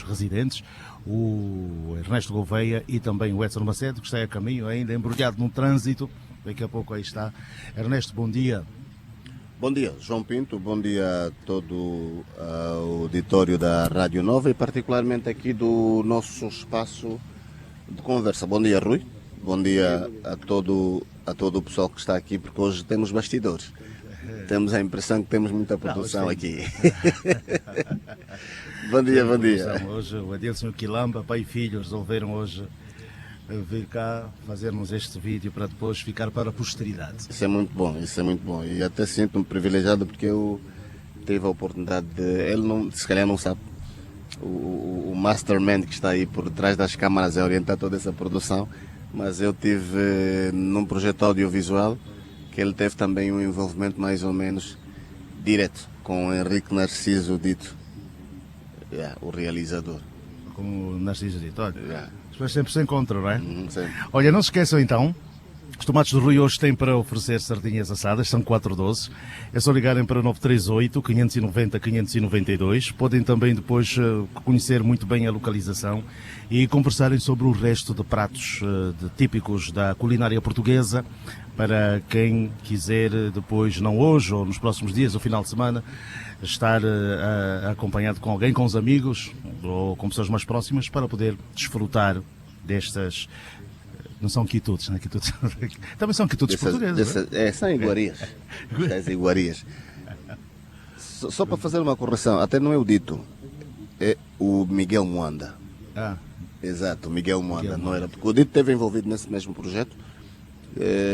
residentes, o Ernesto Gouveia e também o Edson Macedo, que está a caminho, ainda embrulhado no trânsito. Daqui a pouco aí está. Ernesto, bom dia. Bom dia, João Pinto. Bom dia a todo o auditório da Rádio Nova e particularmente aqui do nosso espaço de conversa. Bom dia, Rui. Bom dia a todo o pessoal que está aqui, porque hoje temos bastidores. Temos a impressão que temos muita produção aqui. Bom dia, bom dia. Hoje o Adilson e o Quilamba, pai e filho, resolveram hoje vir cá fazer-nos este vídeo para depois ficar para a posteridade. Isso é muito bom, isso é muito bom. E até sinto-me privilegiado porque eu tive a oportunidade de... Ele não, se calhar não sabe. O mastermind que está aí por trás das câmaras é orientar toda essa produção, mas eu tive num projeto audiovisual que ele teve também um envolvimento mais ou menos direto com o Henrique Narciso Dito, o realizador. Como o Narciso Dito, olha, depois sempre se encontram, não é? Sim. Olha, não se esqueçam então, os tomates do Rui hoje têm para oferecer sardinhas assadas, são 4,12. É só ligarem para 938 590 592. Podem também depois conhecer muito bem a localização e conversarem sobre o resto de pratos típicos da culinária portuguesa, para quem quiser depois, não hoje ou nos próximos dias, ou final de semana, estar acompanhado com alguém, com os amigos ou com pessoas mais próximas, para poder desfrutar destas... Não são quitutes, não é? Quitutes. Também são quitutes portugueses. São iguarias. As iguarias. Só para fazer uma correção, até não é o Dito, é o Miguel Moanda. Exato, o Miguel Moanda, não era. Porque o Dito esteve envolvido nesse mesmo projeto,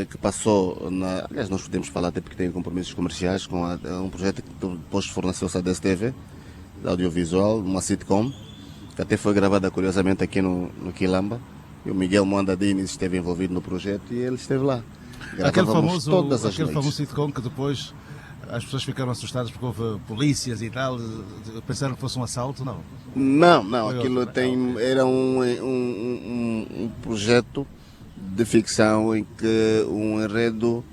que passou aliás, nós podemos falar até porque tem compromissos comerciais com um projeto que depois forneceu-se à DSTV, de audiovisual, uma sitcom, que até foi gravada curiosamente aqui no Quilamba. E o Miguel Moanda Diniz esteve envolvido no projeto e ele esteve lá. Aquele famoso sitcom que depois as pessoas ficaram assustadas porque houve polícias e tal, pensaram que fosse um assalto, não? Não, aquilo era um projeto de ficção em que um enredo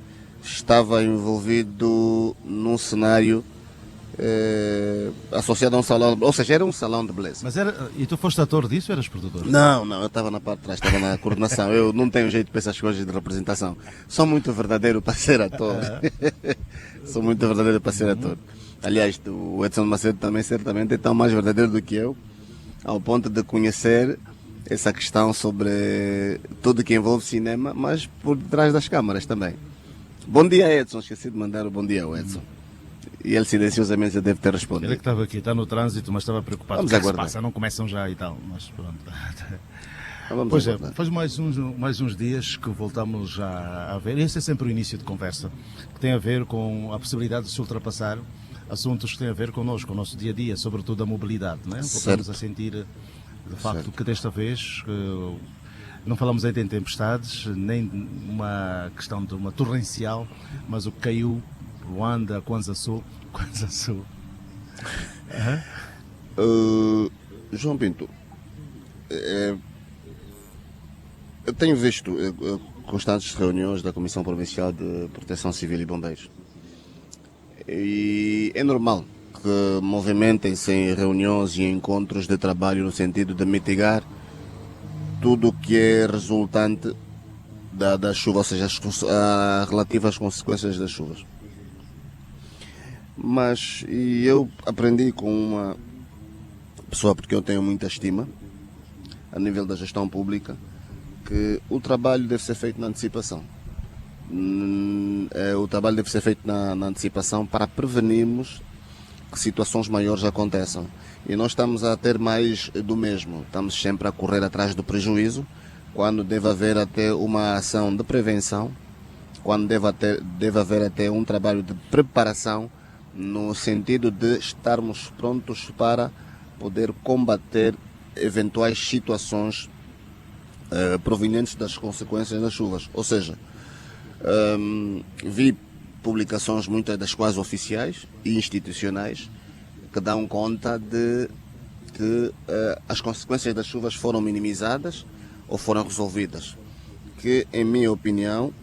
estava envolvido num cenário associado a um salão, ou seja, era um salão de beleza. Mas e tu foste ator disso ou eras produtor? Não, eu estava na parte de trás, estava na coordenação. Eu não tenho jeito para essas coisas de representação. Sou muito verdadeiro para ser ator. Sou muito verdadeiro para ser ator. Aliás, o Edson Macedo também certamente é tão mais verdadeiro do que eu, ao ponto de conhecer essa questão sobre tudo que envolve cinema, mas por detrás das câmaras também. Bom dia, Edson. Esqueci de mandar o bom dia ao Edson. E ele silenciosamente já deve ter respondido. Ele que estava aqui, está no trânsito, mas estava preocupado. Vamos aguardar. Se passa, não começam já e tal, mas pronto. Pois é, faz mais uns dias que voltamos a ver. Esse é sempre o início de conversa, que tem a ver com a possibilidade de se ultrapassar assuntos que têm a ver connosco, com o nosso dia a dia, sobretudo a mobilidade, não é? Voltamos a sentir, de facto, que desta vez não falamos ainda em tempestades, nem uma questão de uma torrencial, mas o que caiu, Luanda, Kwanza Sul. João Pinto, eu tenho visto constantes reuniões da Comissão Provincial de Proteção Civil e Bombeiros. E é normal que movimentem-se em reuniões e encontros de trabalho no sentido de mitigar tudo o que é resultante da chuva, ou seja, as relativas consequências das chuvas. Mas eu aprendi com uma pessoa, porque eu tenho muita estima, a nível da gestão pública, que o trabalho deve ser feito na antecipação. O trabalho deve ser feito na antecipação para prevenirmos que situações maiores aconteçam. E nós estamos a ter mais do mesmo. Estamos sempre a correr atrás do prejuízo, quando deve haver até uma ação de prevenção, quando deve haver até um trabalho de preparação, no sentido de estarmos prontos para poder combater eventuais situações provenientes das consequências das chuvas. Ou seja, vi publicações, muitas das quais oficiais e institucionais, que dão conta de que as consequências das chuvas foram minimizadas ou foram resolvidas. Que, em minha opinião,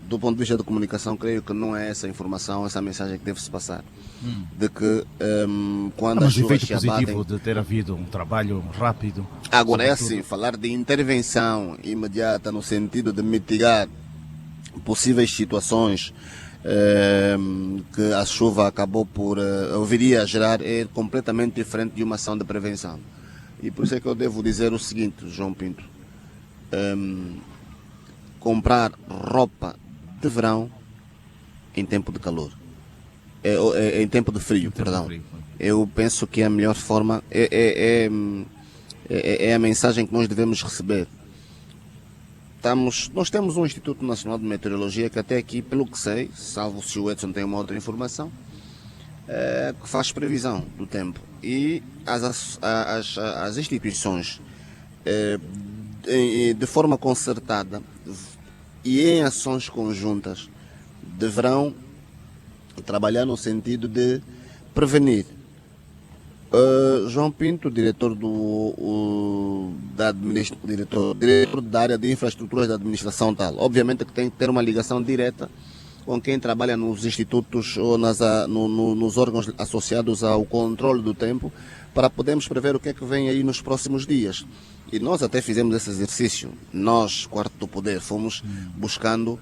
do ponto de vista da comunicação, creio que não é essa informação, essa mensagem que deve-se passar. De que quando as chuvas se abatem... positivo de ter havido um trabalho rápido. Agora é assim, falar de intervenção imediata no sentido de mitigar possíveis situações que a chuva acabou por viria a gerar é completamente diferente de uma ação de prevenção. E por isso é que eu devo dizer o seguinte, João Pinto. Comprar roupa de verão em tempo de calor. Em tempo de frio, perdão. Eu penso que a melhor forma é a mensagem que nós devemos receber. Nós temos um Instituto Nacional de Meteorologia que até aqui, pelo que sei, salvo se o Edson tem uma outra informação, que faz previsão do tempo. E as instituições, de forma concertada e em ações conjuntas, deverão trabalhar no sentido de prevenir. João Pinto, diretor da área de infraestruturas da administração tal, obviamente que tem que ter uma ligação direta com quem trabalha nos institutos ou nos órgãos associados ao controle do tempo, para podermos prever o que é que vem aí nos próximos dias. E nós até fizemos esse exercício. Nós, Quarto do Poder, fomos buscando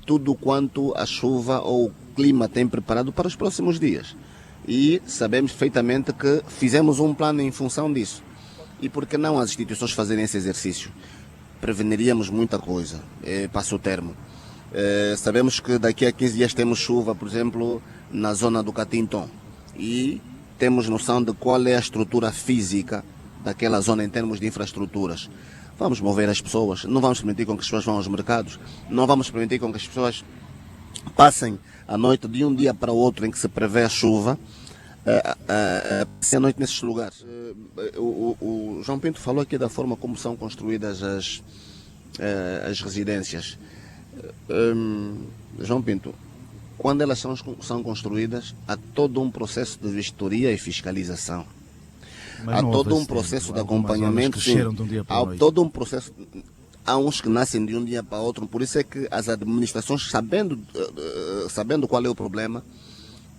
tudo quanto a chuva ou o clima tem preparado para os próximos dias. E sabemos perfeitamente que fizemos um plano em função disso. E por que não as instituições fazerem esse exercício? Preveniríamos muita coisa, passo o termo. Sabemos que daqui a 15 dias temos chuva, por exemplo, na zona do Catinton. E temos noção de qual é a estrutura física daquela zona em termos de infraestruturas. Vamos mover as pessoas, não vamos permitir com que as pessoas vão aos mercados, não vamos permitir com que as pessoas passem a noite de um dia para o outro em que se prevê a chuva, passem a noite nesses lugares. O João Pinto falou aqui da forma como são construídas as residências. João Pinto, quando elas são construídas, há todo um processo de vistoria e fiscalização. Há todo um processo de acompanhamento. Há todo um processo. Há uns que nascem de um dia para outro, por isso é que as administrações, sabendo qual é o problema,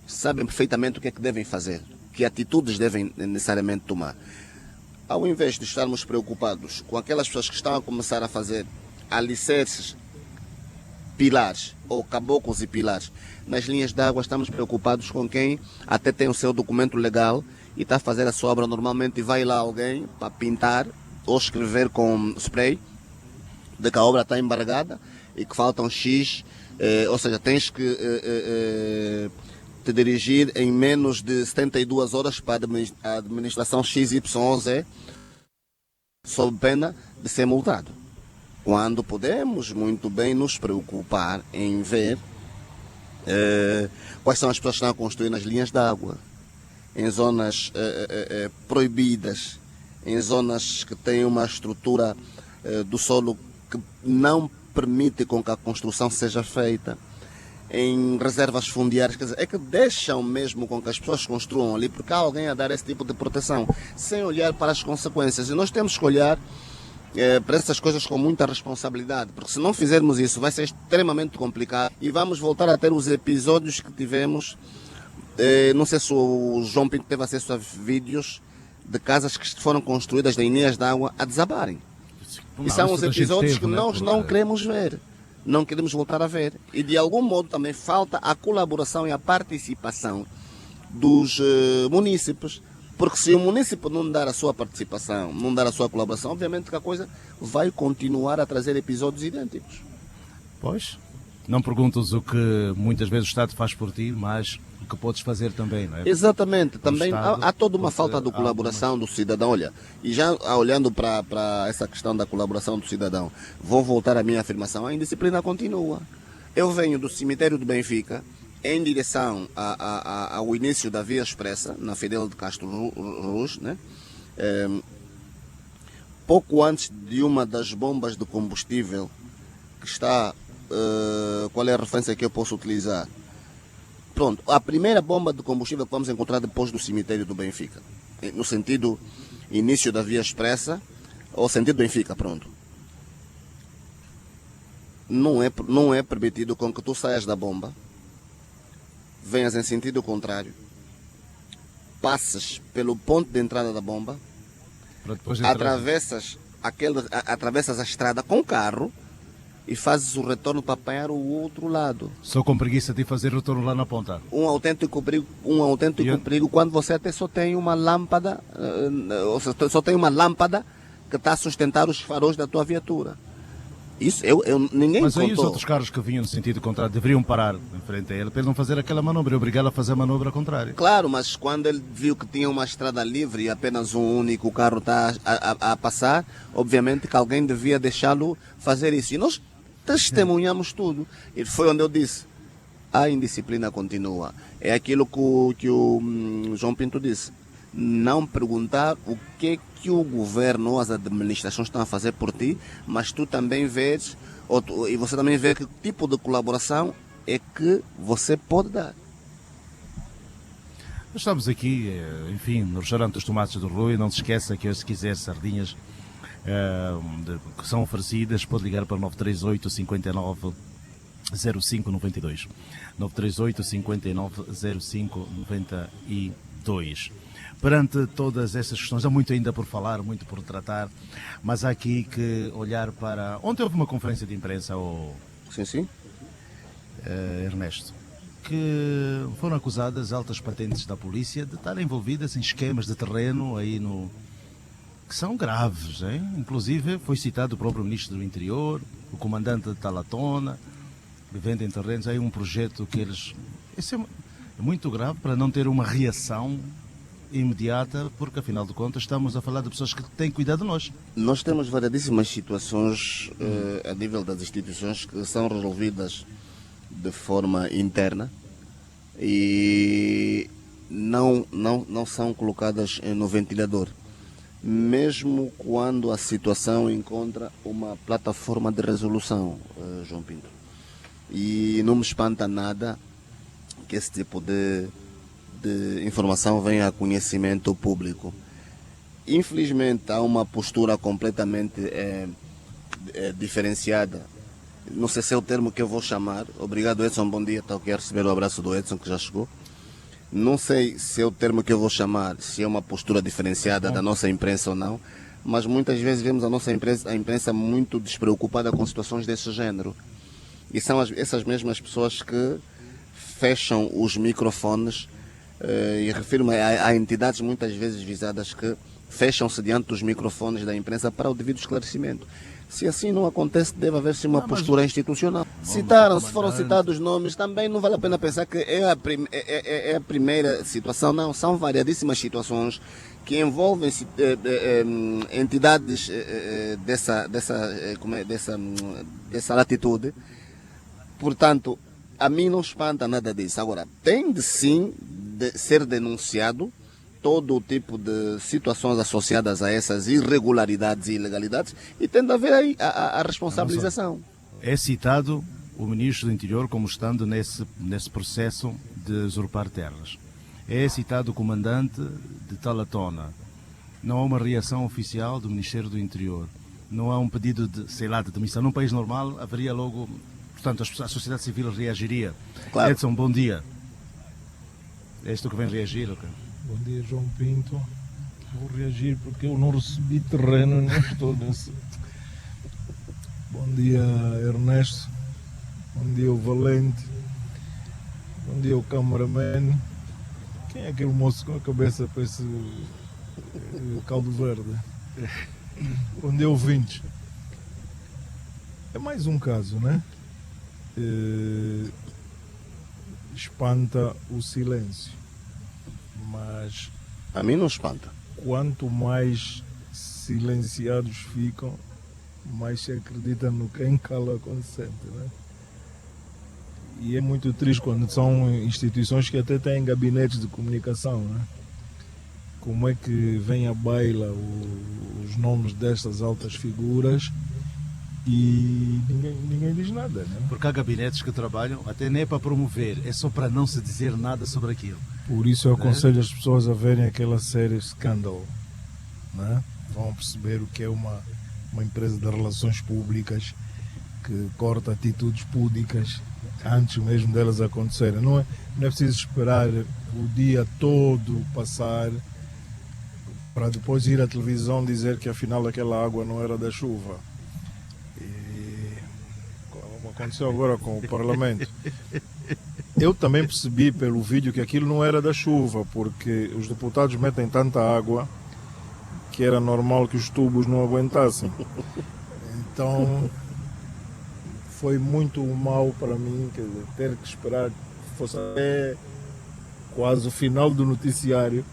sabem perfeitamente o que é que devem fazer, que atitudes devem necessariamente tomar. Ao invés de estarmos preocupados com aquelas pessoas que estão a começar a fazer alicerces, pilares ou caboclos e pilares nas linhas de água, estamos preocupados com quem até tem o seu documento legal e está a fazer a sua obra normalmente, e vai lá alguém para pintar ou escrever com spray de que a obra está embargada e que faltam X, ou seja, tens que te dirigir em menos de 72 horas para a administração XYZ, sob pena de ser multado. Quando podemos muito bem nos preocupar em ver quais são as pessoas que estão a construir nas linhas de água, em zonas proibidas, em zonas que têm uma estrutura do solo que não permite com que a construção seja feita, em reservas fundiárias, quer dizer, é que deixam mesmo com que as pessoas construam ali, porque há alguém a dar esse tipo de proteção, sem olhar para as consequências. E nós temos que olhar para essas coisas com muita responsabilidade, porque se não fizermos isso vai ser extremamente complicado e vamos voltar a ter os episódios que tivemos. Não sei se o João Pinto teve acesso a vídeos de casas que foram construídas em linhas de água a desabarem. E são os episódios que nós não queremos ver, não queremos voltar a ver. E de algum modo também falta a colaboração e a participação dos munícipes, porque se o município não dar a sua participação, não dar a sua colaboração, obviamente que a coisa vai continuar a trazer episódios idênticos. Pois, não perguntas o que muitas vezes o Estado faz por ti, mas o que podes fazer também, não é? Exatamente, também há toda uma falta de colaboração do cidadão. Olha, e já olhando para essa questão da colaboração do cidadão, vou voltar à minha afirmação, a indisciplina continua. Eu venho do cemitério de Benfica, em direção ao início da Via Expressa, na Fidel de Castro Ruz, né? Pouco antes de uma das bombas de combustível que está, qual é a referência que eu posso utilizar? Pronto, a primeira bomba de combustível que vamos encontrar depois do cemitério do Benfica, no sentido início da Via Expressa, ou sentido Benfica, pronto. não é permitido com que tu saias da bomba, venhas em sentido contrário, passes pelo ponto de entrada da bomba, atravessas a estrada com o carro e fazes o retorno para apanhar o outro lado. Só com preguiça de fazer retorno lá na ponta. Um autêntico perigo quando você até só tem uma lâmpada, ou seja, só tem uma lâmpada que está a sustentar os faróis da tua viatura. Isso ninguém Mas aí contou. os outros carros que vinham no sentido contrário deveriam parar em frente a ele para ele não fazer aquela manobra e obrigá-lo a fazer a manobra contrária. Claro, mas quando ele viu que tinha uma estrada livre e apenas um único carro está a passar, obviamente que alguém devia deixá-lo fazer isso. E nós testemunhamos tudo. E foi onde eu disse, a indisciplina continua. É aquilo que o João Pinto disse. Não perguntar o que o governo ou as administrações estão a fazer por ti, mas tu também vês, e você também vê que tipo de colaboração é que você pode dar. Nós estamos aqui, enfim, no restaurante dos Tomates do Rui. Não se esqueça que se quiser sardinhas que são oferecidas, pode ligar para 938 59 0592. 938 59 0592. Perante todas essas questões, há muito ainda por falar, muito por tratar, mas há aqui que olhar para... Ontem houve uma conferência de imprensa, Sim. Ernesto, que foram acusadas altas patentes da polícia de estarem envolvidas em esquemas de terreno aí que são graves, hein? Inclusive foi citado o próprio Ministro do Interior, o comandante de Talatona, que vendem terrenos. Aí um projeto que eles... Isso é muito grave para não ter uma reação imediata, porque afinal de contas estamos a falar de pessoas que têm cuidado de nós. Nós temos variedíssimas situações a nível das instituições que são resolvidas de forma interna e não são colocadas no ventilador, mesmo quando a situação encontra uma plataforma de resolução, João Pinto. E não me espanta nada que esse tipo de informação venha a conhecimento público. Infelizmente há uma postura completamente diferenciada. Não sei se é o termo que eu vou chamar. Obrigado, Edson, bom dia. Estou aqui a receber o abraço do Edson, que já chegou. Não sei se é o termo que eu vou chamar, se é uma postura diferenciada da nossa imprensa ou não, mas muitas vezes vemos a imprensa muito despreocupada com situações desse género. E são essas mesmas pessoas que fecham os microfones, e refiro-me a entidades muitas vezes visadas que fecham-se diante dos microfones da imprensa para o devido esclarecimento. Se assim não acontece, deve haver-se uma postura institucional. Se foram citados nomes, também não vale a pena pensar que é a primeira situação. Não, são variadíssimas situações que envolvem entidades dessa latitude. Portanto, a mim não espanta nada disso. Agora, tem de sim ser denunciado todo o tipo de situações associadas a essas irregularidades e ilegalidades e tem de haver aí a responsabilização. É citado o Ministro do Interior como estando nesse processo de usurpar terras. É citado o Comandante de Talatona. Não há uma reação oficial do Ministério do Interior. Não há um pedido de demissão. Num país normal haveria logo... Portanto, a sociedade civil reagiria. Claro. Edson, bom dia. És tu que vem reagir? Okay? Bom dia, João Pinto. Vou reagir porque eu não recebi terreno, não estou nesse. Bom dia, Ernesto. Bom dia, o Valente. Bom dia, o cameraman. Quem é aquele moço com a cabeça para esse caldo verde? Bom dia, ouvintes. É mais um caso, né? Espanta o silêncio, mas a mim não espanta. Quanto mais silenciados ficam, mais se acredita no quem cala consente, né? E é muito triste quando são instituições que até têm gabinetes de comunicação, né? Como é que vem à baila os nomes destas altas figuras e ninguém diz nada, né? Porque há gabinetes que trabalham até nem é para promover, é só para não se dizer nada sobre aquilo. Por isso eu aconselho as pessoas a verem aquela série Scandal, né? Vão perceber o que é uma empresa de relações públicas que corta atitudes púdicas antes mesmo delas acontecerem. Não é preciso esperar o dia todo passar para depois ir à televisão dizer que afinal aquela água não era da chuva. E como aconteceu agora com o Parlamento. Eu também percebi pelo vídeo que aquilo não era da chuva, porque os deputados metem tanta água que era normal que os tubos não aguentassem. Então foi muito mal para mim, quer dizer, ter que esperar que fosse até quase o final do noticiário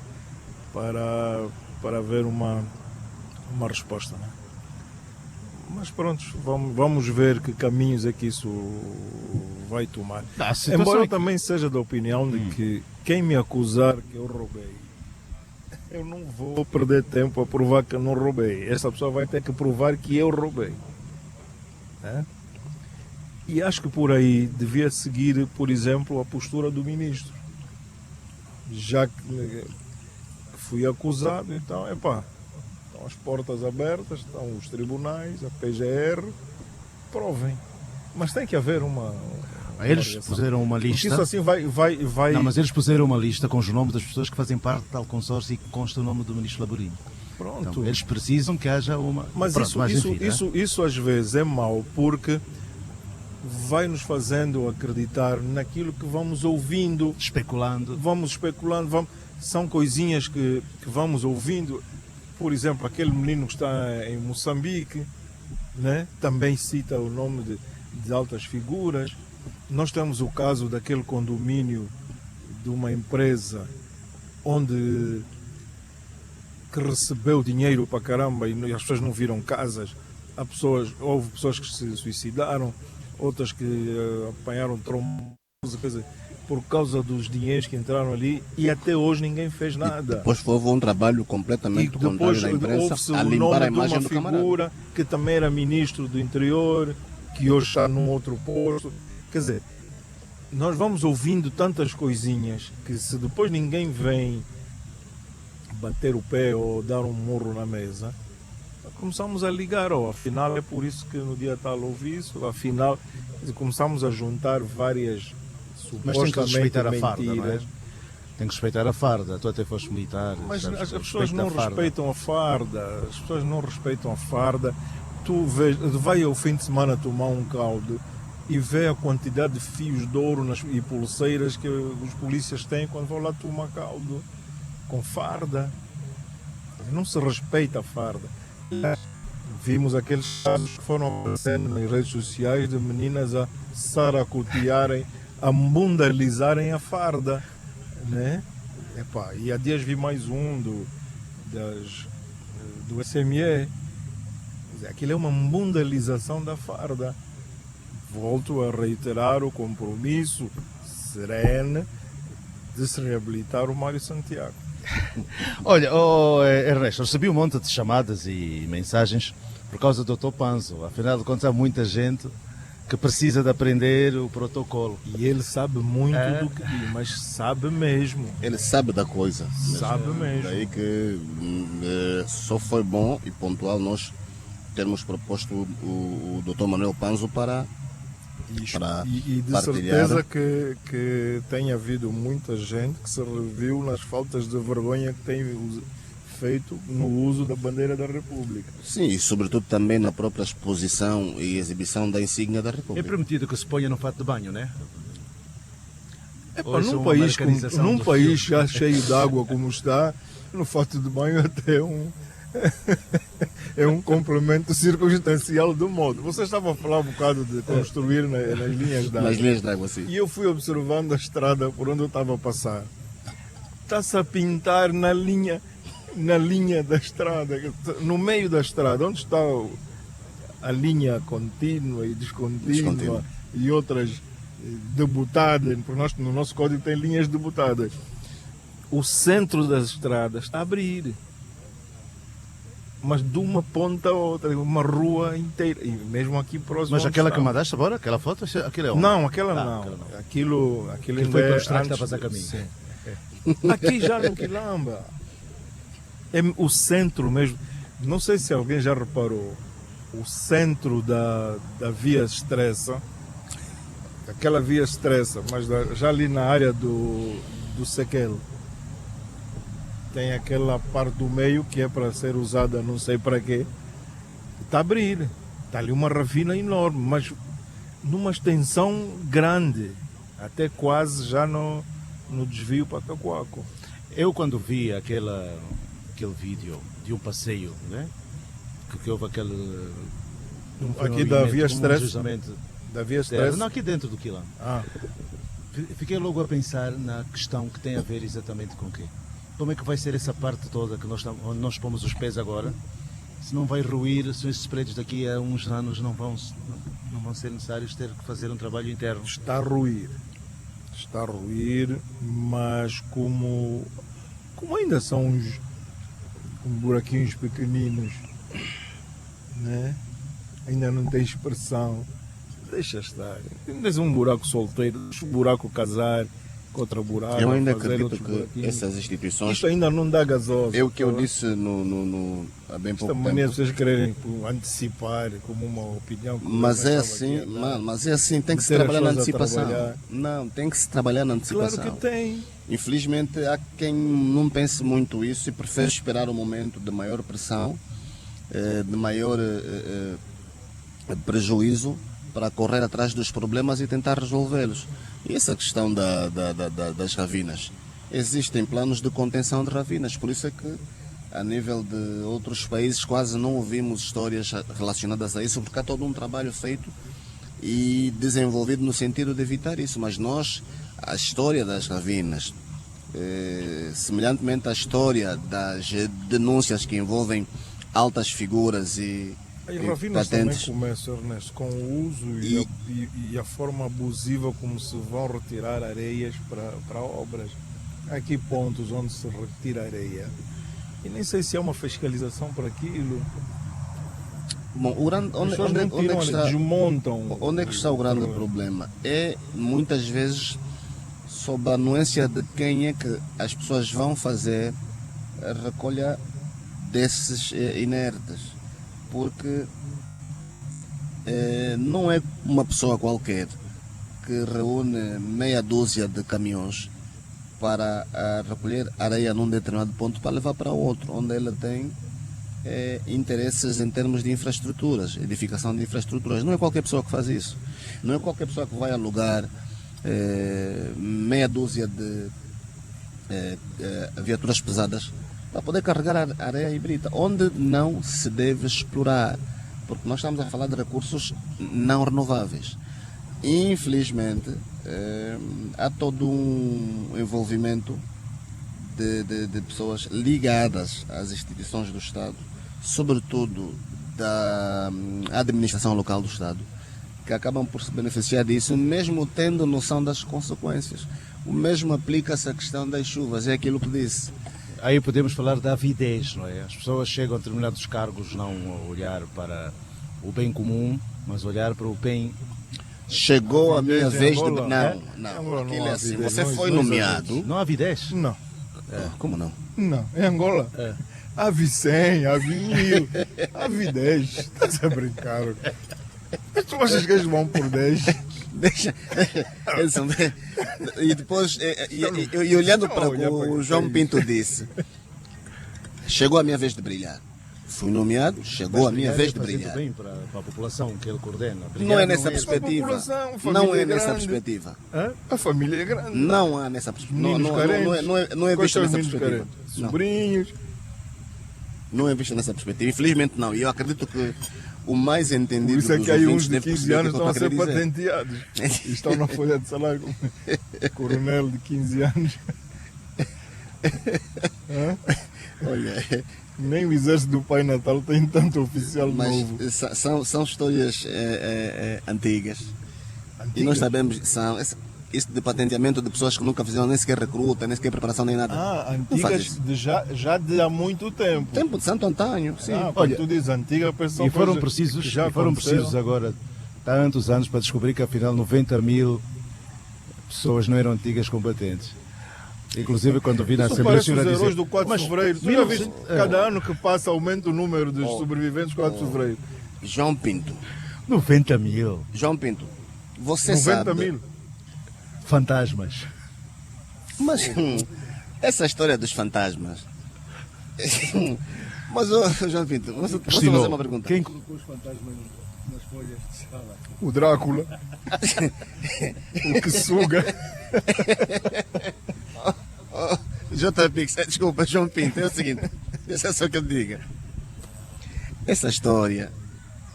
para ver uma resposta, né? Mas pronto, vamos ver que caminhos é que isso vai tomar. Embora eu também seja da opinião de que quem me acusar que eu roubei, eu não vou perder tempo a provar que eu não roubei. Essa pessoa vai ter que provar que eu roubei. Né? E acho que por aí devia seguir, por exemplo, a postura do ministro. Já que fui acusado, então, estão as portas abertas, estão os tribunais, a PGR, provem. Mas tem que haver uma eles puseram uma lista. Porque isso assim vai. Não, mas eles puseram uma lista com os nomes das pessoas que fazem parte de tal consórcio e que consta o nome do ministro Laborinho. Pronto. Então, eles precisam que haja uma. Mas pronto, isso às vezes é mau, porque vai nos fazendo acreditar naquilo que vamos ouvindo. Vamos especulando. São coisinhas que vamos ouvindo. Por exemplo, aquele menino que está em Moçambique, né? Também cita o nome de altas figuras. Nós temos o caso daquele condomínio de uma empresa que recebeu dinheiro para caramba e as pessoas não viram casas. Houve pessoas que se suicidaram, outras que apanharam trombose, por causa dos dinheiros que entraram ali, e até hoje ninguém fez nada. Depois houve um trabalho completamente contrário da imprensa a limpar a imagem do camarada. Figura que também era ministro do interior, que hoje está num outro posto. Quer dizer, nós vamos ouvindo tantas coisinhas que se depois ninguém vem bater o pé ou dar um murro na mesa, começamos a ligar, afinal é por isso que no dia tal houve isso, afinal começamos a juntar várias mas tem que respeitar a farda, mentiras. não é? Tem que respeitar a farda. Tu até foste militar. Mas as pessoas não respeitam a farda. As pessoas não respeitam a farda. Tu vai ao fim de semana tomar um caldo e vê a quantidade de fios de ouro e pulseiras que os polícias têm quando vão lá tomar caldo com farda. Não se respeita a farda. Vimos aqueles casos que foram aparecendo nas redes sociais de meninas a saracotearem, a mundializarem a farda, né? E há dias vi mais um do SME. Aquilo é uma mundialização da farda. Volto a reiterar o compromisso sereno de se reabilitar o Mário Santiago. Olha, Ernesto, recebi um monte de chamadas e mensagens por causa do Dr. Panzo. Afinal de contas, há muita gente que precisa de aprender o protocolo. E ele sabe muito do que diz, mas sabe mesmo. Ele sabe da coisa. Sabe mesmo. Daí que só foi bom e pontual nós termos proposto o Dr. Manuel Panzo para de partilhar. Certeza que tem havido muita gente que se reviu nas faltas de vergonha que tem feito no uso da bandeira da República. Sim, e sobretudo também na própria exposição e exibição da insígnia da República. É permitido que se ponha no fato de banho, não é? Num país já cheio de água como está, no fato de banho até é um complemento circunstancial do modo. Você estava a falar um bocado de construir nas linhas d'água. Nas linhas d'água, sim. E eu fui observando a estrada por onde eu estava a passar. Está-se a pintar na linha da estrada, no meio da estrada, onde está a linha contínua e descontínua e outras debutadas, porque no nosso código tem linhas debutadas. O centro das estradas está a abrir, mas de uma ponta a outra, uma rua inteira, e mesmo aqui próximo. Mas aquela que mandaste agora, aquela foto, aquilo é onde? Não, aquela não. Aquilo ainda foi para o estrada que está a passar caminho. Sim. Aqui já no Quilamba. É o centro mesmo. Não sei se alguém já reparou. o centro da via estressa, aquela via estressa, mas já ali na área do Sequel, tem aquela parte do meio que é para ser usada não sei para quê, está a abrir, está ali uma ravina enorme, mas numa extensão grande, até quase já no desvio para Cacoaco. Eu quando vi aquele vídeo de um passeio, né? Que houve aquele... Aqui da via estresse? Da via estresse? Não, aqui dentro do Quilão. Fiquei logo a pensar na questão que tem a ver exatamente com o quê? Como é que vai ser essa parte toda que onde nós pomos os pés agora? Se não vai ruir, se esses prédios daqui a uns anos não vão ser necessários ter que fazer um trabalho interno? Está a ruir, mas como ainda são uns buraquinhos pequeninos, né? Ainda não tem expressão, deixa estar. Tens um buraco solteiro, deixa o buraco casar com outro buraco. Eu ainda acredito que essas instituições... Isto ainda não dá gasosa. É o que eu disse há bem pouco tempo. Maneira vocês querem antecipar como uma opinião. Mas é assim, tem que se trabalhar na antecipação. Não, tem que se trabalhar na antecipação. Claro que tem. Infelizmente há quem não pense muito isso e prefere esperar um momento de maior pressão, de maior prejuízo, para correr atrás dos problemas e tentar resolvê-los. E essa questão das ravinas, existem planos de contenção de ravinas, por isso é que a nível de outros países quase não ouvimos histórias relacionadas a isso, porque há todo um trabalho feito e desenvolvido no sentido de evitar isso. Mas nós, a história das ravinas, semelhantemente à história das denúncias que envolvem altas figuras e ravinas patentes, também começam, Ernesto, com o uso e a forma abusiva como se vão retirar areias para obras. Há aqui pontos onde se retira areia e nem sei se há uma fiscalização para aquilo. Bom, onde é que está o grande problema? É muitas vezes sob a anuência de quem é que as pessoas vão fazer a recolha desses inertes, porque não é uma pessoa qualquer que reúne meia dúzia de caminhões para recolher areia num determinado ponto para levar para outro, onde ela tem interesses em termos de infraestruturas, edificação de infraestruturas. Não é qualquer pessoa que faz isso. Não é qualquer pessoa que vai alugar meia dúzia de viaturas pesadas para poder carregar a areia e brita, onde não se deve explorar, porque nós estamos a falar de recursos não renováveis. Infelizmente, há todo um envolvimento de pessoas ligadas às instituições do Estado, sobretudo da administração local do Estado, que acabam por se beneficiar disso, mesmo tendo noção das consequências. O mesmo aplica-se à questão das chuvas, é aquilo que disse. Aí podemos falar da avidez, não é? As pessoas chegam a determinados cargos não a olhar para o bem comum, mas olhar para o bem... Chegou a minha vez de... Não, aquilo é assim. Você foi nomeado... Não há avidez? Não. Como não? Não, em Angola. Ave 100, ave 1000, ave 10. Estás a brincar? Tu achas que eles vão por 10? Deixa. E depois, e olhando para o que o João Pinto disse, chegou a minha vez de brilhar. Fui nomeado, chegou a minha vez de brilhar. Bem para a população que ele coordena. Não é nessa perspectiva. Não é nessa perspectiva. A família é grande. Não há nessa perspectiva. Não é visto nessa perspectiva. Sobrinhos. Não é visto nessa perspectiva. Infelizmente não. E eu acredito que o mais entendido dos ouvintes... Por isso é que aí uns de 15 anos estão a ser dizer. patenteados. Estão na folha de salário como coronel de 15 anos. Olha... Nem o exército do Pai Natal tem tanto oficial novo. São histórias antigas. E nós sabemos, isso de patenteamento de pessoas que nunca fizeram nem sequer recruta, nem sequer preparação, nem nada. Antigas já de há muito tempo. Tempo de Santo Antônio, sim. Olha, tu dizes antiga, pessoal. E foram precisos agora tantos anos para descobrir que afinal 90.000 pessoas não eram antigas combatentes. Inclusive quando vi na Assembleia Nacional dizer... Os heróis do 4 de Fevereiro. Tu já viste, cada ano que passa aumenta o número dos sobreviventes do 4 de Fevereiro. João Pinto. 90 mil. João Pinto, você 90 sabe... mil. Fantasmas. Mas essa história dos fantasmas... Mas, João Pinto, posso fazer uma pergunta? Quem colocou os fantasmas nas folhas de sala? O Drácula. O que suga. JPix, desculpa, João Pinto, é o seguinte, deixa só que eu te diga. Essa história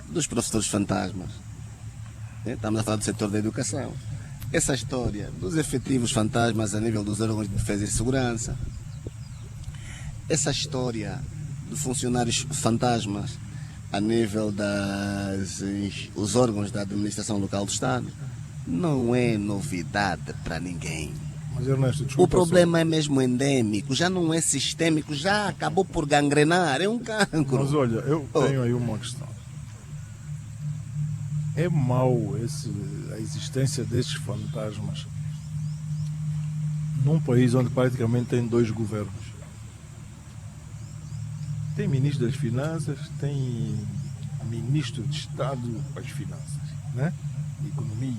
dos professores fantasmas, né? Estamos a falar do setor da educação, essa história dos efetivos fantasmas a nível dos órgãos de defesa e segurança, essa história de funcionários fantasmas a nível dos órgãos da administração local do Estado, não é novidade para ninguém. Mas, Ernesto, desculpa, O problema é mesmo endêmico, já não é sistêmico, já acabou por gangrenar, é um cancro. Mas olha, eu tenho aí uma questão. É mau a existência destes fantasmas num país onde praticamente tem 2 governos. Tem ministro das Finanças, tem ministro de Estado para as Finanças, né? Economia.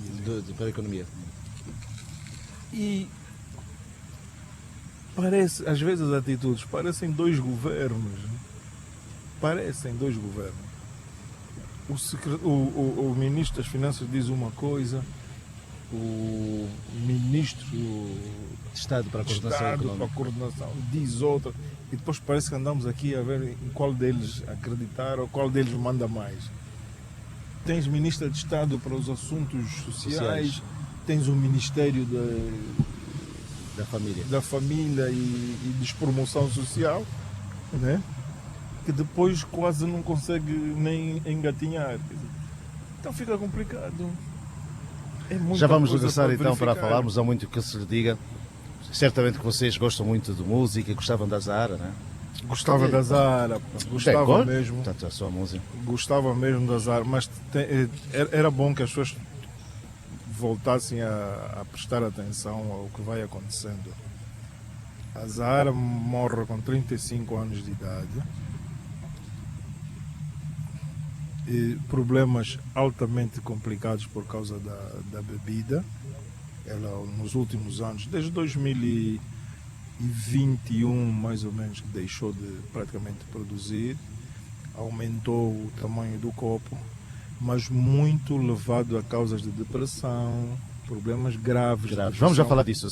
Para a economia. E parece, às vezes as atitudes parecem 2 governos. Né? Parecem 2 governos. O ministro das Finanças diz uma coisa, o ministro De Estado para a coordenação económica. diz outra, e depois parece que andamos aqui a ver em qual deles acreditar ou qual deles manda mais. Tens ministra de Estado para os assuntos sociais. Tens o Ministério Da família. E despromoção social, né? Que depois quase não consegue nem engatinhar. Então fica complicado. É muita Já vamos coisa regressar então para verificar. falarmos, há muito que se lhe diga. Certamente que vocês gostam muito de música e gostavam da Zahara, não é? Gostava da Zahara, gostava mesmo. Portanto, a sua música. Gostava mesmo da Zahara, mas era bom que as pessoas voltassem a prestar atenção ao que vai acontecendo. A Zahara morre com 35 anos de idade. E problemas altamente complicados por causa da bebida. Ela, nos últimos anos, desde 2021 mais ou menos, deixou de praticamente produzir, aumentou o tamanho do copo, mas muito levado a causas de depressão, problemas graves. Vamos já falar disso.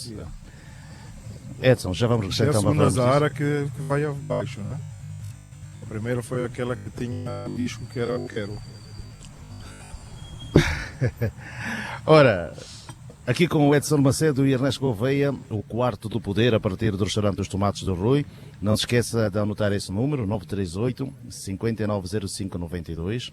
Edson, já vamos É a regressar segunda Zahara que vai abaixo, né? A primeira foi aquela que tinha o disco que era Eu Quero. Ora, aqui com o Edson Macedo e Ernesto Gouveia, o quarto do poder a partir do restaurante dos Tomates do Rui. Não se esqueça de anotar esse número, 938-590592.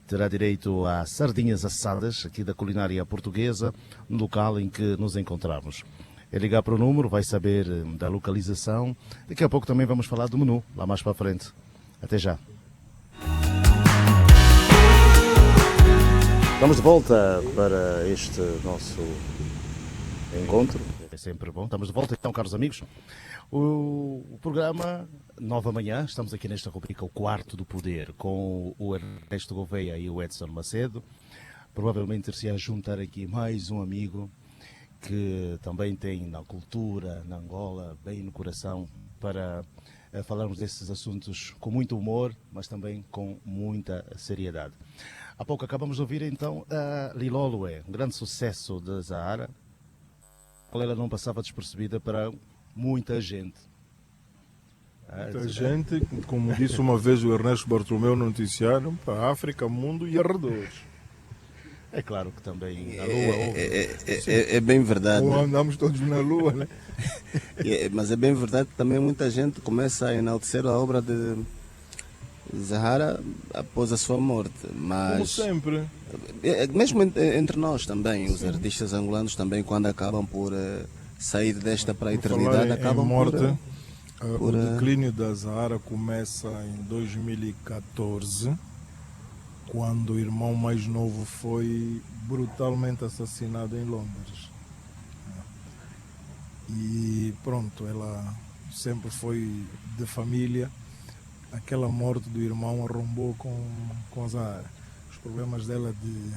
Terá direito a sardinhas assadas, aqui da culinária portuguesa, no local em que nos encontramos. É ligar para o número, vai saber da localização. Daqui a pouco também vamos falar do menu, lá mais para a frente. Até já. Estamos de volta para este nosso encontro. É sempre bom. Estamos de volta então, caros amigos. O programa Nova Manhã, estamos aqui nesta rubrica, o quarto do poder, com o Ernesto Gouveia e o Edson Macedo. Provavelmente se a juntar aqui mais um amigo que também tem na cultura, na Angola, bem no coração, para falarmos desses assuntos com muito humor, mas também com muita seriedade. Há pouco acabamos de ouvir então a Lilolue, um grande sucesso da Zahara. Ela não passava despercebida para muita gente. Muita gente, como disse uma vez o Ernesto Bartolomeu no noticiário, para a África, mundo e arredores. É claro que também na Lua É bem verdade. Ou andamos todos na Lua, né? Mas é bem verdade que também muita gente começa a enaltecer a obra de Zahara após a sua morte. Mas, como sempre. Mesmo entre nós também, os artistas angolanos também, quando acabam por sair desta para a eternidade, acabam morte, por... O declínio da Zahara começa em 2014, quando o irmão mais novo foi brutalmente assassinado em Londres. E pronto, ela sempre foi de família. Aquela morte do irmão arrombou com a Zahara. problemas dela de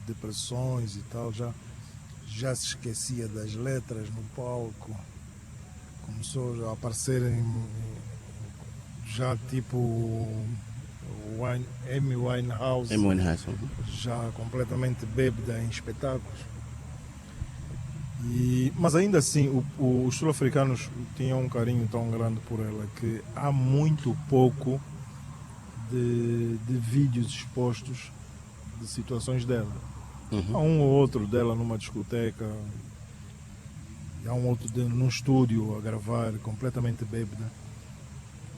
depressões e tal, já se esquecia das letras no palco, começou a aparecer já tipo Amy Winehouse, já completamente bêbada em espetáculos. Mas ainda assim, os sul-africanos tinham um carinho tão grande por ela que há muito pouco de vídeos expostos de situações dela. Há um ou outro dela numa discoteca, e há um outro num estúdio a gravar, completamente bêbada,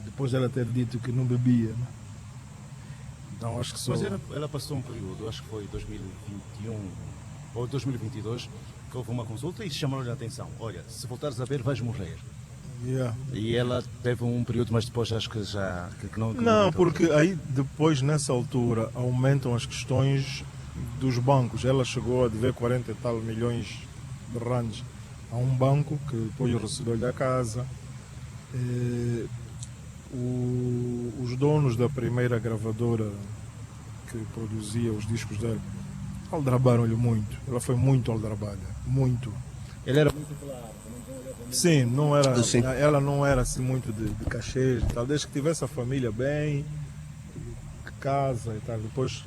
depois dela ter dito que não bebia, né? Então acho que só... Mas ela passou um período, acho que foi 2021 ou 2022, que houve uma consulta e chamaram-lhe a atenção: olha, se voltares a ver vais morrer. Yeah. E ela teve um período, mas depois acho que já... Que não, porque aí depois, nessa altura, aumentam as questões dos bancos. Ela chegou a dever 40 e tal milhões de rands a um banco que depois recebeu-lhe a casa. Os donos da primeira gravadora que produzia os discos dela aldrabaram-lhe muito. Ela foi muito aldrabada, muito. Ele era muito claro. Sim, não era, ela não era assim muito de cachês e tal, desde que tivesse a família bem, casa e tal. Depois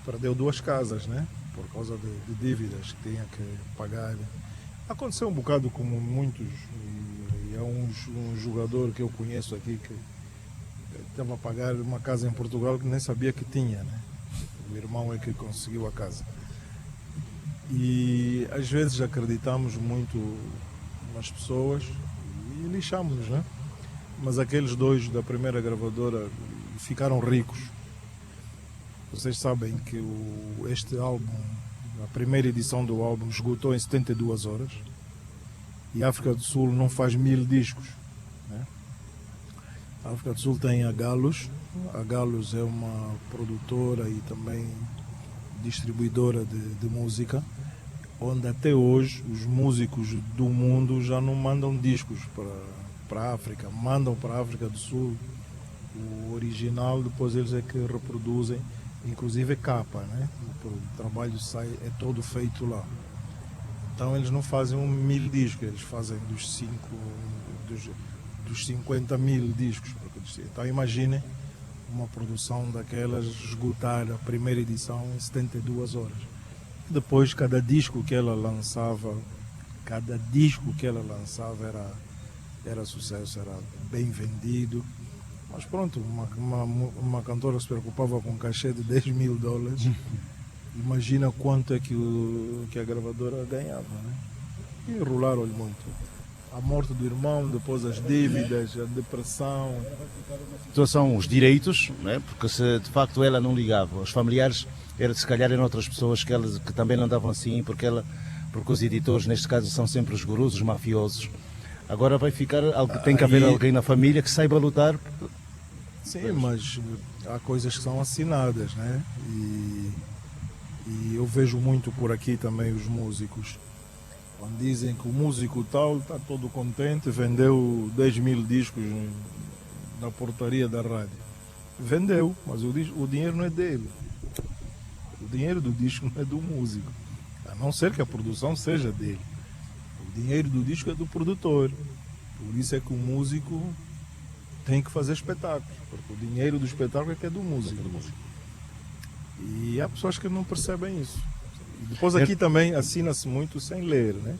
perdeu 2 casas, né? Por causa de dívidas que tinha que pagar. Aconteceu um bocado como muitos, e há um jogador que eu conheço aqui que estava a pagar uma casa em Portugal que nem sabia que tinha, né? O irmão é que conseguiu a casa. E às vezes acreditamos muito nas pessoas e lixamos-nos, né? Mas aqueles 2 da primeira gravadora ficaram ricos. Vocês sabem que este álbum, a primeira edição do álbum, esgotou em 72 horas. E a África do Sul não faz 1000 discos, né? A África do Sul tem a Galus. A Galus é uma produtora e também distribuidora de música, onde até hoje os músicos do mundo já não mandam discos para a África, mandam para a África do Sul o original, depois eles é que reproduzem, inclusive capa, né? O trabalho é todo feito lá. Então eles não fazem 1000 discos, eles fazem dos 50 mil discos. Então imaginem uma produção daquelas esgotar a primeira edição em 72 horas. Depois cada disco que ela lançava era sucesso, era bem vendido. Mas pronto, uma cantora se preocupava com um cachê de $10 mil. Imagina quanto é que a gravadora ganhava, né? E enrolaram-lhe muito. A morte do irmão, depois as dívidas, a depressão. A situação, os direitos, né? Porque se de facto ela não ligava, os familiares, se calhar eram outras pessoas que também não andavam assim, porque os editores, neste caso, são sempre os gurus, os mafiosos. Agora vai ficar, tem que haver alguém na família que saiba lutar. Sim, mas há coisas que são assinadas, né? E eu vejo muito por aqui também os músicos. Quando dizem que o músico tal está todo contente, vendeu 10 mil discos na portaria da rádio. Vendeu, mas o dinheiro não é dele. O dinheiro do disco não é do músico. A não ser que a produção seja dele. O dinheiro do disco é do produtor. Por isso é que o músico tem que fazer espetáculos. Porque o dinheiro do espetáculo é que é do músico. E há pessoas que não percebem isso. Depois aqui também assina-se muito sem ler, né?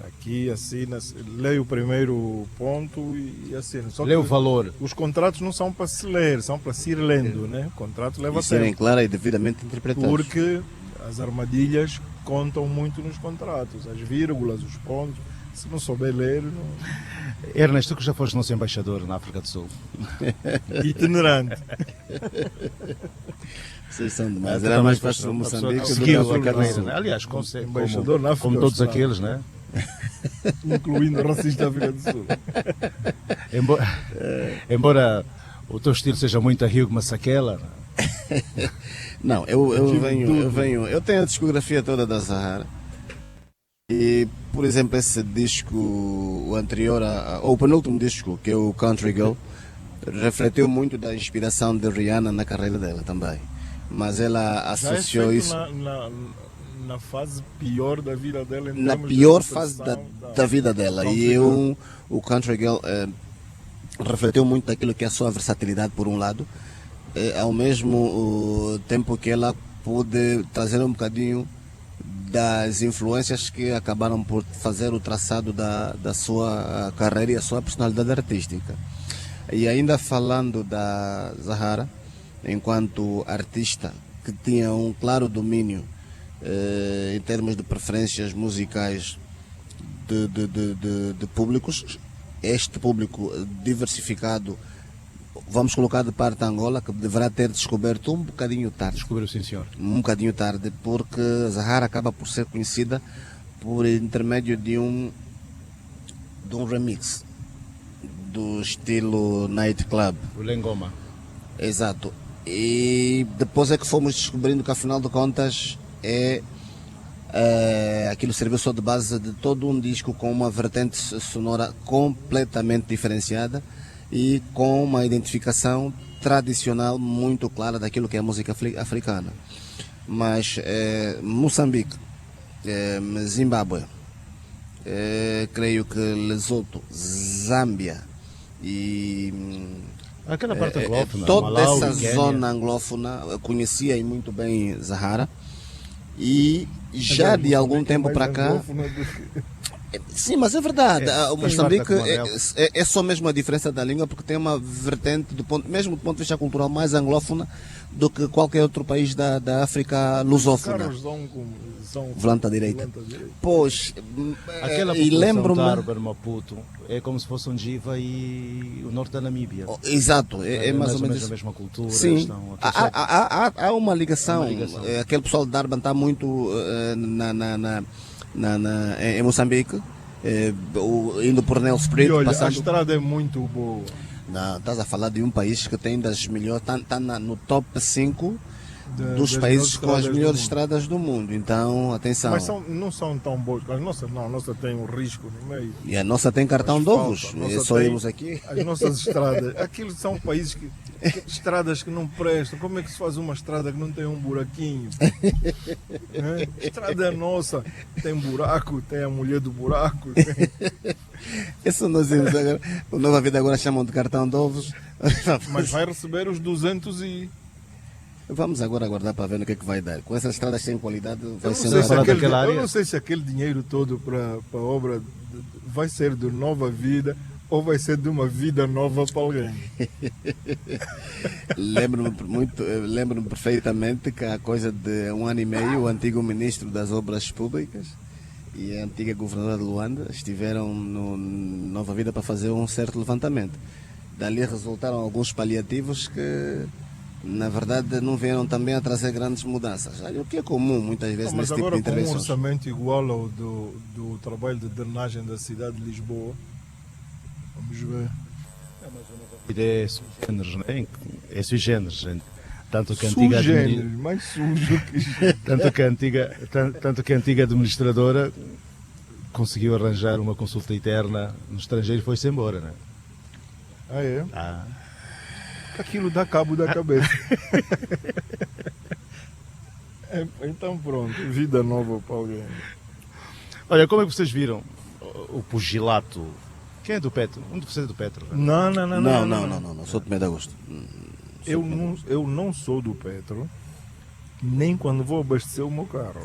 Aqui assina-se, leio o primeiro ponto e assina. Lê o valor. Os contratos não são para se ler, são para se ir lendo, né? O contrato leva tempo. E serem claras e devidamente interpretadas. Porque as armadilhas contam muito nos contratos, as vírgulas, os pontos. Se não souber ler... Não... Ernesto, tu que já foste nosso embaixador na África do Sul. Itinerante. Vocês são demais. Era mais fácil Moçambique do que a carreira, né? Aliás, como todos aqueles, né? Incluindo o racista da África do Sul. Embora o teu estilo seja muito a Hugh Masekela. Não, eu tenho a discografia toda da Zahara. E, por exemplo, esse disco, o anterior, ou o penúltimo disco, que é o Country Girl, refletiu muito da inspiração de Rihanna na carreira dela também. mas ela associou isso na fase pior da vida dela. Na pior fase da vida dela. E o Country Girl refletiu muito daquilo que é a sua versatilidade, por um lado, ao mesmo tempo que ela pôde trazer um bocadinho das influências que acabaram por fazer o traçado da sua carreira e a sua personalidade artística. E ainda falando da Zahara, enquanto artista que tinha um claro domínio em termos de preferências musicais de públicos, este público diversificado, vamos colocar de parte Angola, que deverá ter descoberto um bocadinho tarde. Descobriu, sim, senhor. Um bocadinho tarde, porque Zahara acaba por ser conhecida por intermédio de um remix do estilo nightclub. O Lengoma. Exato. E depois é que fomos descobrindo que, afinal de contas, aquilo serviu só de base de todo um disco com uma vertente sonora completamente diferenciada e com uma identificação tradicional muito clara daquilo que é a música africana. Mas Moçambique, Zimbábue, creio que Lesoto, Zâmbia e aquela parte anglófona, toda Malawi, essa Quênia. zona anglófona conhecia muito bem Zahara, e já de algum tempo para cá. Sim, mas é verdade. O Moçambique é só mesmo a diferença da língua, porque tem uma vertente, mesmo do ponto de vista cultural, mais anglófona do que qualquer outro país da África lusófona. Volante à direita. Pois, Aquela e população lembro-me. Tarber, Maputo, é como se fosse um Jiva e o norte da Namíbia. Exato, é mais ou menos a mesma cultura. Sim, há uma ligação. Aquele pessoal de Durban está muito em Moçambique, indo por Nel Spirit. E olha, passando... a estrada é muito boa. Não, estás a falar de um país que tem das melhores, está no top 5 dos países com as melhores estradas do mundo. Então, atenção. Mas não são tão boas. A nossa tem um risco no meio. E a nossa tem cartão de ovos. Só irmos aqui. As nossas estradas, aquilo são países estradas que não prestam. Como é que se faz uma estrada que não tem um buraquinho? Estrada nossa tem buraco, tem a mulher do buraco. Isso nós vimos agora. O Nova Vida agora chamam de cartão de ovos. Mas vai receber os 200 e... Vamos agora aguardar para ver no que é que vai dar. Com essas estradas sem qualidade, vai ser eu não sei se aquele dinheiro todo para a obra vai ser de Nova Vida ou vai ser de uma vida nova para alguém. Lembro-me perfeitamente que há coisa de 1 ano e meio, o antigo ministro das Obras Públicas e a antiga governadora de Luanda estiveram no Nova Vida para fazer um certo levantamento. Dali resultaram alguns paliativos que, na verdade, não vieram também a trazer grandes mudanças. O que é comum muitas vezes nesse tipo de intervenções. Mas agora com um orçamento igual ao do trabalho de drenagem da cidade de Lisboa, vamos ver. É sui generis, gente. Tanto que a antiga mais sujo que tanto que a antiga administradora conseguiu arranjar uma consulta interna no estrangeiro e foi-se embora, né? Ah, é? Aquilo dá cabo da cabeça. Então pronto, vida nova para alguém. Olha, como é que vocês viram o pugilato? Quem é do Petro? Um de vocês é do Petro? Não, sou do Tomé de Agosto. Eu não sou do Petro, nem quando vou abastecer o meu carro.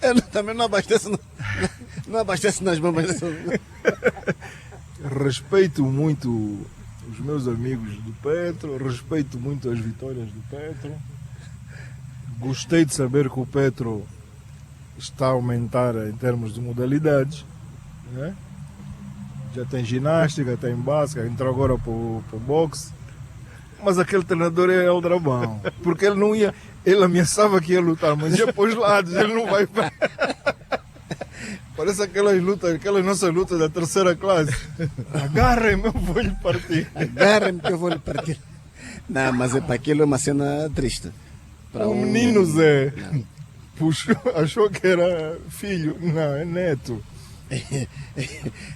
Eu também não abasteço, não abasteço nas bombas. Respeito muito os meus amigos do Petro, respeito muito as vitórias do Petro. Gostei de saber que o Petro está a aumentar em termos de modalidades, né? Já tem ginástica, tem basquete, entrou agora para o boxe. Mas aquele treinador é Eldrabão, porque ele não ia, ele ameaçava que ia lutar, mas ia para os lados, ele não vai para... Parece aquelas nossas lutas da terceira classe. Agarrem-me, eu vou lhe partir. Agarrem-me que eu vou lhe partir. Não, mas para aquilo é uma cena triste. O menino Zé puxou, achou que era filho, não, é neto.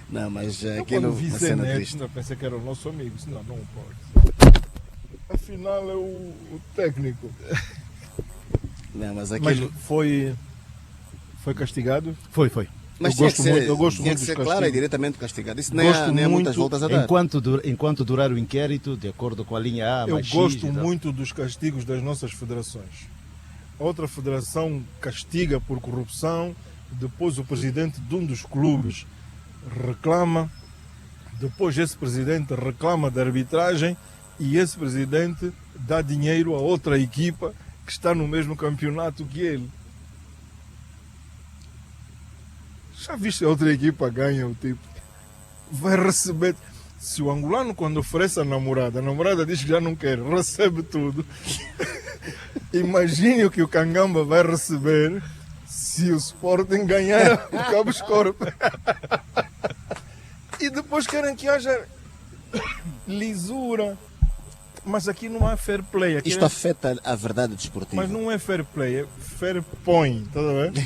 Não, mas eu aquilo é uma cena neto, triste. Eu pensei que era o nosso amigo, senão não pode. afinal é o técnico. Não, mas Mas aquilo... foi castigado? Foi. Mas eu gosto muito tinha que dos ser claro e castigos. diretamente castigado. Isso nem há muitas voltas a dar. Enquanto durar o inquérito, de acordo com a linha A, Eu mais X gosto e tal. muito dos castigos das nossas federações. A outra federação castiga por corrupção, depois o presidente de um dos clubes reclama, depois esse presidente reclama da arbitragem e esse presidente dá dinheiro a outra equipa que está no mesmo campeonato que ele. Já viste a outra equipa ganha o tipo? Vai receber. Se o angolano, quando oferece a namorada diz que já não quer, recebe tudo. Imagine o que o Cangamba vai receber se o Sporting ganhar o Cabo Corpo. E depois querem que haja lisura. Mas aqui não há fair play. Aqui Isto afeta a verdade desportiva. Mas não é fair play, é fair point, tá vendo?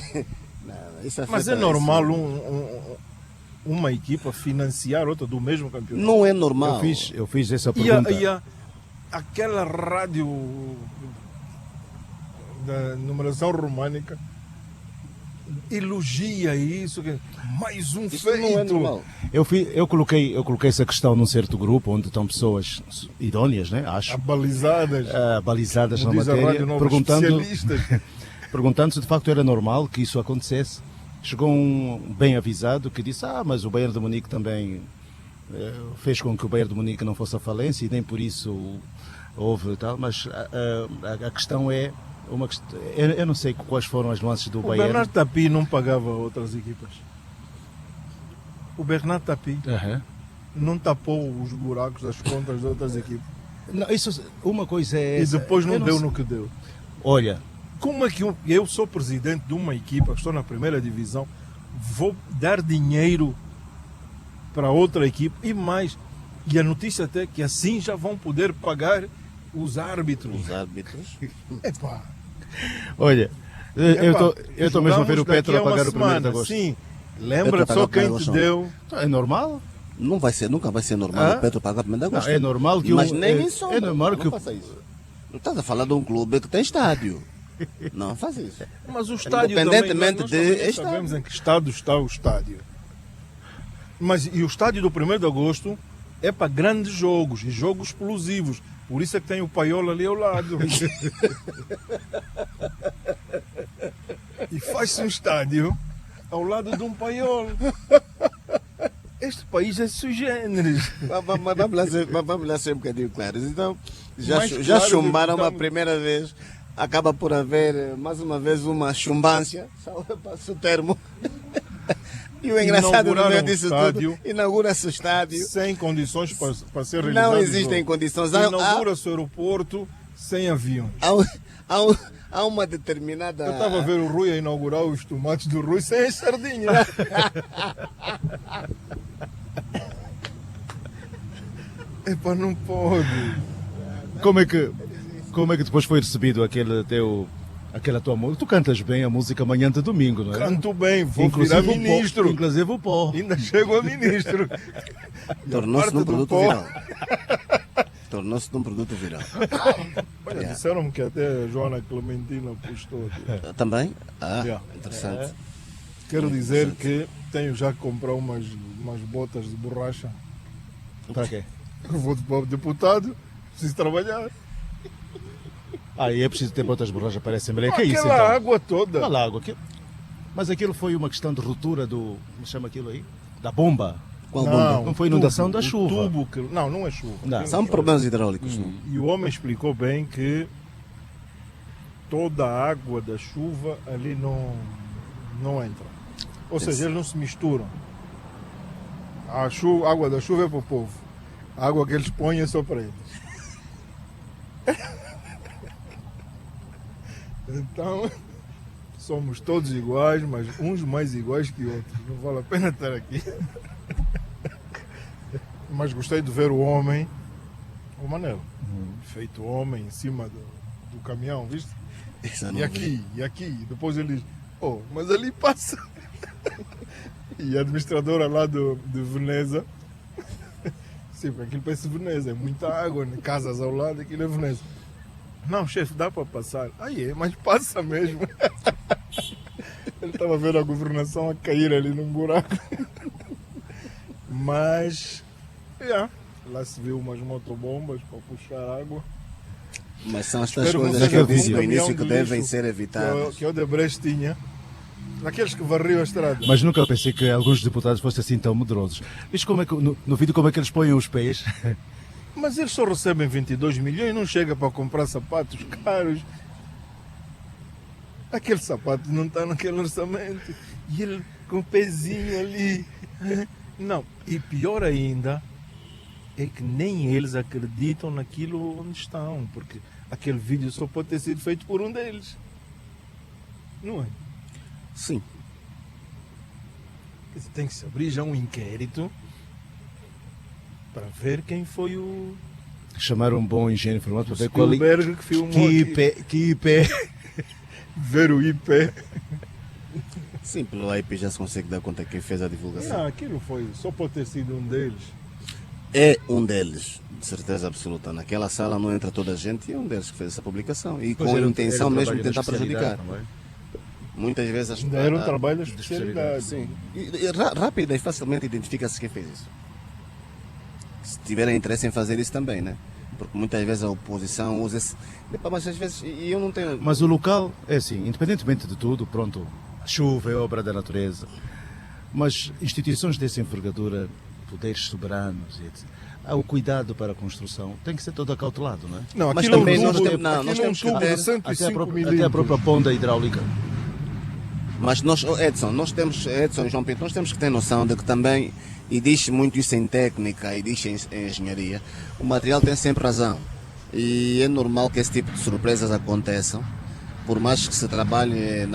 Isso afeta Mas é normal uma equipa financiar outra do mesmo campeonato. Não é normal. Eu fiz essa pergunta. Aquela rádio da numeração românica elogia isso, mais um Isso feito. não é normal. Eu coloquei essa questão num certo grupo onde estão pessoas idóneas, né? Acho, Abalizadas, balizadas na como diz a matéria, Rádio Nova, perguntando especialistas. perguntando se de facto era normal que isso acontecesse. Chegou um bem avisado que disse: mas o Bayern de Munique também fez com que o Bayern de Munique não fosse à falência e nem por isso houve e tal. Mas a questão é uma questão, eu não sei quais foram as nuances do O Bayern. Bernardo Tapie não pagava outras equipas. O Bernardo Tapie não tapou os buracos das contas de outras equipas. Não, isso, uma coisa é E essa. depois não Eu deu sei. no que deu. Olha, Como é que eu sou presidente de uma equipa, estou na primeira divisão, vou dar dinheiro para outra equipa e mais? E a notícia até que assim já vão poder pagar os árbitros. Os árbitros. Epá, olha, eu estou mesmo a ver o jogamos Petro a daqui pagar o 1º de semana, agosto. sim. Lembra Petro só paga quem o te primeiro deu. É normal? Não vai ser, nunca vai ser normal o Petro pagar primeiro de agosto. Não, é normal que Mas um- nem é- em sombra. é normal não que o- faça isso. Não estás a falar de um clube que tem estádio. Não faz isso. Mas o estádio Independentemente também, nós de também estádio. sabemos em que estado está o estádio. Mas e o estádio do 1º de agosto é para grandes jogos e jogos explosivos. Por isso é que tem o Paiol ali ao lado. E faz-se um estádio ao lado de um Paiol. Este país é sui generis. Mas vamos lá ser um bocadinho claros. Então, já Mais já claro chumbaram do que uma estamos- primeira vez. Acaba por haver mais uma vez uma chumbância. Passa o termo. E o engraçado no meio Inauguraram o disso estádio. tudo, inaugura-se o estádio. Sem condições para ser realizado. Não o existem jogo. condições. Inaugura-se o aeroporto sem aviões. Há uma determinada. Eu estava a ver o Rui a inaugurar os tomates do Rui sem as sardinhas. Epá, não pode. Como é que depois foi recebido aquela tua música? Tu cantas bem a música Manhã de Domingo, não é? Canto bem, vou Inclusive virar o pó. ministro. Inclusive o pó. Ainda chego a ministro. Tornou-se parte num do produto pó. viral. Tornou-se num produto viral. Olha, Yeah. disseram-me que até a Joana Clementina postou. Também? Yeah. Interessante. Quero dizer que tenho já que comprar umas botas de borracha. Para quê? Eu vou para o deputado, preciso trabalhar. E é preciso ter botas borrachas para a Assembleia. Que é isso Aquela então? água toda. Olha lá, água. Mas aquilo foi uma questão de ruptura do. Como chama aquilo aí? Da bomba. Qual bomba? Não foi inundação da o chuva. Tubo que... Não é chuva. Não. São problemas hidráulicos. não? E o homem explicou bem que toda a água da chuva ali não entra. Ou seja, eles não se misturam. A água da chuva é para o povo. A água que eles põem é só para eles. Então, somos todos iguais, mas uns mais iguais que outros. Não vale a pena estar aqui. Mas gostei de ver o homem, o Manel, feito homem em cima do caminhão, viste? Isso eu não E vi. aqui, e aqui. Depois ele diz, mas ali passa. E a administradora lá de Veneza, Sim, porque aquilo parece Veneza, é muita água, né? Casas ao lado, aquilo é Veneza. Não, chefe, dá para passar. Aí é, mas passa mesmo. Ele estava vendo a governação a cair ali num buraco. Mas, lá se viu umas motobombas para puxar água. Mas são estas Espero que coisas não que eu seja disse um no início caminhão que de devem lixo ser evitadas. que o Odebrecht tinha. Daqueles que varriam a estrada. Mas nunca pensei que alguns deputados fossem assim tão medrosos. Viste como é que, no vídeo como é que eles põem os pés? Mas eles só recebem 22 milhões, não chega para comprar sapatos caros. Aquele sapato não está naquele orçamento. E ele com o pezinho ali. Não, e pior ainda é que nem eles acreditam naquilo onde estão, porque aquele vídeo só pode ter sido feito por um deles. Não é? Sim. Quer dizer, tem que se abrir já um inquérito para ver quem foi o Chamar um bom engenheiro informático para ver qual Spielberg que filmou que IP. ver o IP. Sim, pelo IP já se consegue dar conta quem fez a divulgação. Não, aquilo foi, só pode ter sido um deles. É um deles, de certeza absoluta. Naquela sala não entra toda a gente e é um deles que fez essa publicação. E com a intenção mesmo de tentar prejudicar. Muitas vezes Ainda era um trabalho de especialidade. Sim. Rápida e facilmente identifica-se quem fez isso. Se tiverem interesse em fazer isso também, né? Porque muitas vezes a oposição usa esse. Mas às vezes e eu não tenho. Mas o local é assim, independentemente de tudo, pronto, a chuva é obra da natureza. Mas instituições dessa envergadura, poderes soberanos, etc. O cuidado para a construção tem que ser todo acautelado, não é? Não, Mas aquilo também é um nós tubo, temos- não, nós aquilo é um temos que tubo ter- de 105 Até a milímetros. própria ponda hidráulica. Mas nós, Edson, Edson e João Pinto, nós temos que ter noção de que também, e diz muito isso em técnica e diz em engenharia, o material tem sempre razão. E é normal que esse tipo de surpresas aconteçam, por mais que se trabalhe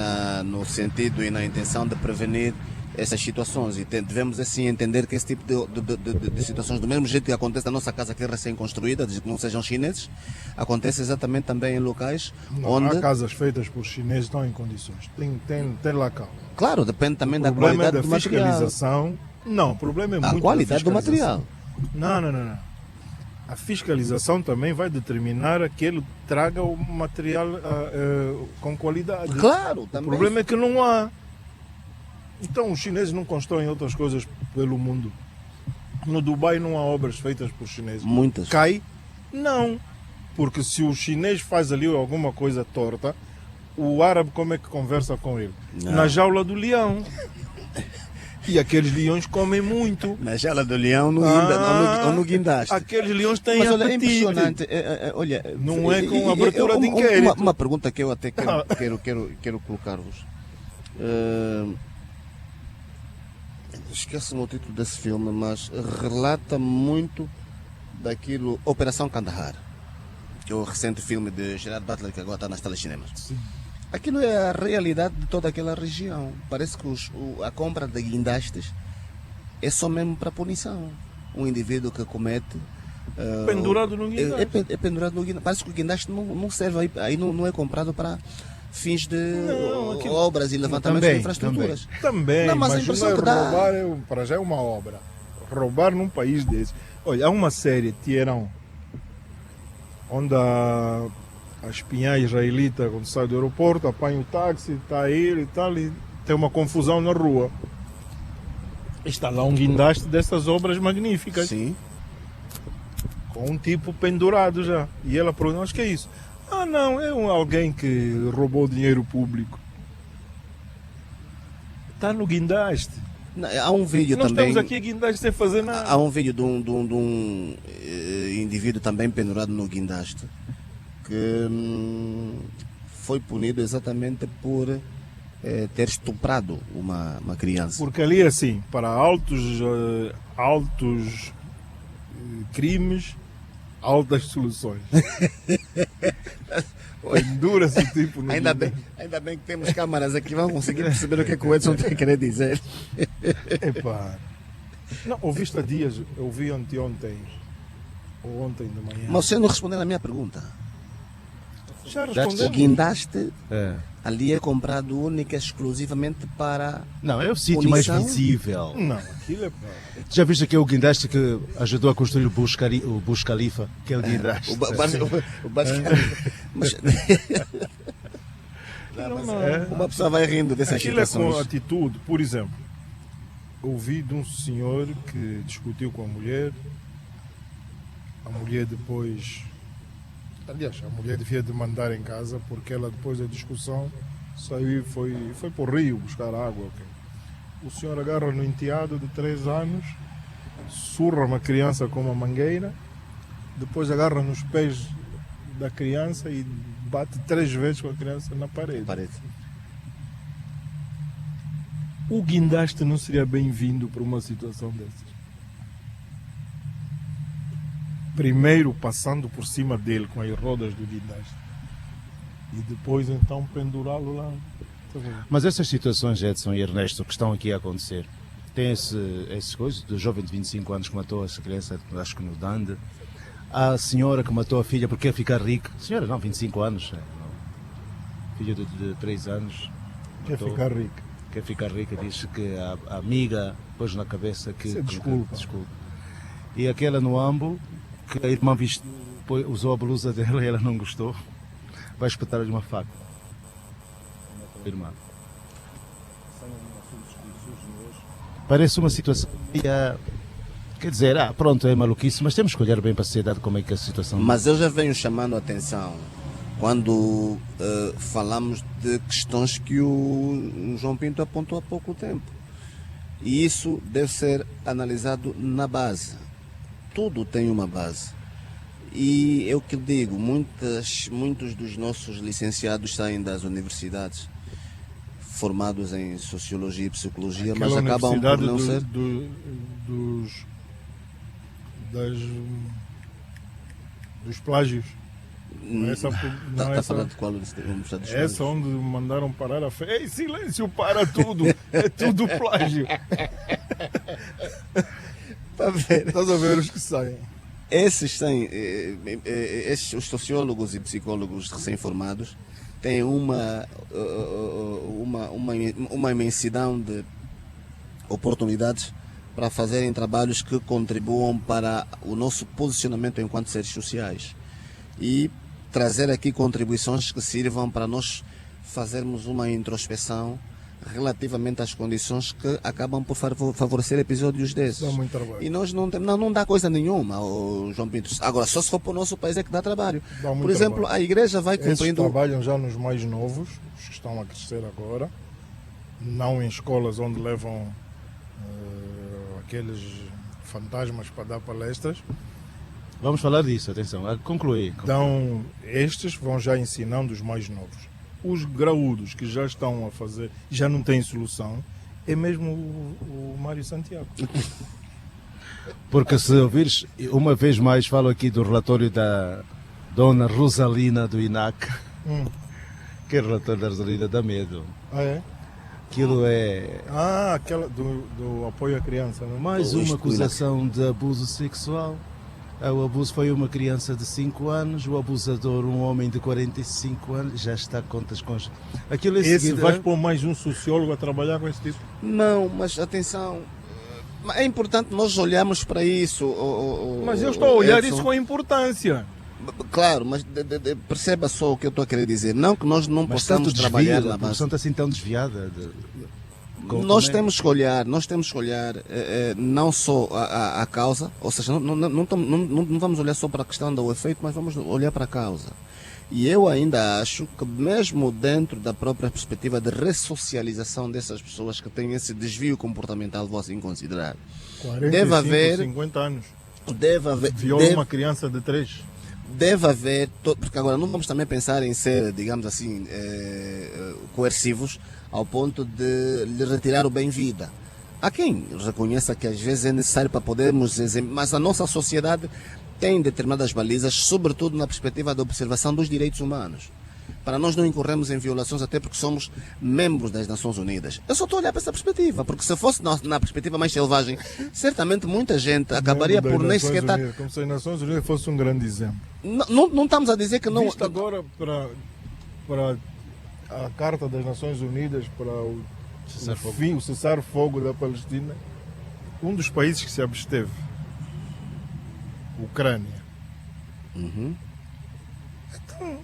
no sentido e na intenção de prevenir essas situações. E devemos assim entender que esse tipo de situações, do mesmo jeito que acontece na nossa casa que é recém-construída, desde que não sejam chineses, acontece exatamente também em locais Não, onde... há casas feitas por chineses estão em condições. Tem lá calma. Claro, depende também O da problema é qualidade da do material. fiscalização. Não, o problema é muito A da qualidade do fiscalização. material. Não. A fiscalização também vai determinar aquele que traga o material com qualidade. Claro, O também. problema é que não há. Então os chineses não constroem outras coisas pelo mundo. No Dubai não há obras feitas por chineses. Muitas. Cai? Não. Porque se o chinês faz ali alguma coisa torta, o árabe como é que conversa com ele? Não. Na jaula do leão. E aqueles leões comem muito. Na jaula do leão ou no guindaste. Aqueles leões têm Mas olha, é apetite. impressionante. Olha, Não é com abertura de inquérito. Uma pergunta que eu até quero colocar-vos. Esqueço-me o título desse filme, mas relata muito daquilo. Operação Kandahar, que é o recente filme de Gerard Butler que agora está nas telecinemas. Sim. Aquilo é a realidade de toda aquela região. Parece que a compra de guindastes é só mesmo para punição. Um indivíduo que comete. Pendurado no guindaste. É pendurado no guindaste. Parece que o guindaste não serve aí não é comprado para fins de Não, aquilo- obras e levantamento Também, de infraestruturas. Também, Não, mas a mas não impressão é que dá- roubar, para já é uma obra. Roubar num país desse. Olha, há uma série, Tierão, onde a espinha israelita, quando sai do aeroporto, apanha o táxi, está ele e tal, e tem uma confusão na rua. Está lá um guindaste dessas obras magníficas, Sim. com um tipo pendurado já. E ela pergunta, mas que é isso? Ah não, é alguém que roubou dinheiro público. Está no guindaste. Há um vídeo Nós também. estamos aqui a guindaste sem fazer nada. Há um vídeo de um indivíduo também pendurado no guindaste que foi punido exatamente por ter estuprado uma criança. Porque ali é assim, para altos crimes, altas soluções. Pendura-se o tipo no Ainda guindaste. bem que temos câmaras aqui, vamos conseguir perceber o que é que o Edson tem a querer dizer. Epá. Não, ouviste há dias, eu ouvi ontem ou ontem de manhã. Mas você não respondeu à minha pergunta. Já O respondeu? guindaste Ali é comprado única e exclusivamente para Não, é o sítio mais munição? visível. Não, aquilo é. Já viste aquele guindaste que ajudou a construir o Burj Khalifa? Aquele guindaste. O Burj Mas uma pessoa vai rindo dessas Aquilo é com situações. atitude. Por exemplo, ouvi de um senhor que discutiu com a mulher depois. Aliás, a mulher devia demandar em casa porque ela, depois da discussão, saiu e foi para o rio buscar água. Ok? O senhor agarra no enteado de 3 anos, surra uma criança com uma mangueira, depois agarra nos pés da criança e bate 3 vezes com a criança na parede. O guindaste não seria bem-vindo para uma situação dessas. Primeiro passando por cima dele com as rodas do guindaste e depois então pendurá-lo lá. Mas essas situações, Edson e Ernesto, que estão aqui a acontecer, tem essas coisas do jovem de 25 anos que matou essa criança, acho que no Dande, a senhora que matou a filha porque quer ficar rica, senhora não, 25 anos, filha de 3 anos, Quer ficar rica. diz que a amiga pôs na cabeça que desculpa. E aquela no Ambo, que a irmã usou a blusa dela e ela não gostou, vai espetar-lhe uma faca. Irmã. Parece uma situação quer dizer, pronto, é maluquice, mas temos que olhar bem para a sociedade como é que a situação... Mas eu já venho chamando a atenção quando falamos de questões que o João Pinto apontou há pouco tempo. E isso deve ser analisado na base. Tudo tem uma base. E é o que digo, muitos dos nossos licenciados saem das universidades formados em Sociologia e Psicologia, mas acabam por não ser... dos plágios. Está falando de qual universidade? Essa onde mandaram parar a fé. Ei, silêncio, para tudo! É tudo plágio. Estás a ver os que saem? Esses os sociólogos e psicólogos recém-formados têm uma imensidão de oportunidades para fazerem trabalhos que contribuam para o nosso posicionamento enquanto seres sociais e trazer aqui contribuições que sirvam para nós fazermos uma introspeção relativamente às condições que acabam por favorecer episódios desses. Dá muito trabalho. E nós não dá coisa nenhuma, João Pinto. Agora, só se for para o nosso país é que dá trabalho. Por exemplo, trabalho. a igreja vai cumprindo... Esses trabalham já nos mais novos, os que estão a crescer agora, não em escolas onde levam aqueles fantasmas para dar palestras. Vamos falar disso, atenção, concluir. Então, estes vão já ensinando os mais novos. Os graúdos que já estão a fazer, já não têm solução, é mesmo o Mário Santiago. Porque se ouvires, uma vez mais falo aqui do relatório da dona Rosalina do INAC, que é o relatório da Rosalina, dá medo. Ah, é? Aquilo é... aquela do apoio à criança, não é? Mais uma acusação de abuso sexual. O abuso foi uma criança de 5 anos, o abusador um homem de 45 anos, já está a contas com... Aquilo é esse vai pôr mais um sociólogo a trabalhar com esse tipo? Não, mas atenção, é importante nós olharmos para isso. Mas eu estou a olhar isso com importância. Claro, mas perceba só o que eu estou a querer dizer. Não que nós não mas possamos trabalhar na base. Está assim tão desviada. Nós temos que olhar não só a causa, ou seja, não vamos olhar só para a questão do efeito, mas vamos olhar para a causa. E eu ainda acho que mesmo dentro da própria perspectiva de ressocialização dessas pessoas que têm esse desvio comportamental, vou assim considerar, 45, deve haver 50 anos. Viola uma criança de 3. Deve haver, porque agora não vamos também pensar em ser, digamos assim, coercivos ao ponto de lhe retirar o bem-vida. Há quem reconheça que às vezes é necessário para podermos, mas a nossa sociedade tem determinadas balizas, sobretudo na perspectiva da observação dos direitos humanos, para nós não incorrermos em violações, até porque somos membros das Nações Unidas. Eu só estou a olhar para essa perspectiva, porque se fosse na perspectiva mais selvagem, certamente muita gente acabaria por nem sequer estar... Como se as Nações Unidas fosse um grande exemplo. Não estamos a dizer que não... Visto agora para a Carta das Nações Unidas para o cessar-fogo da Palestina, um dos países que se absteve, Ucrânia. Então,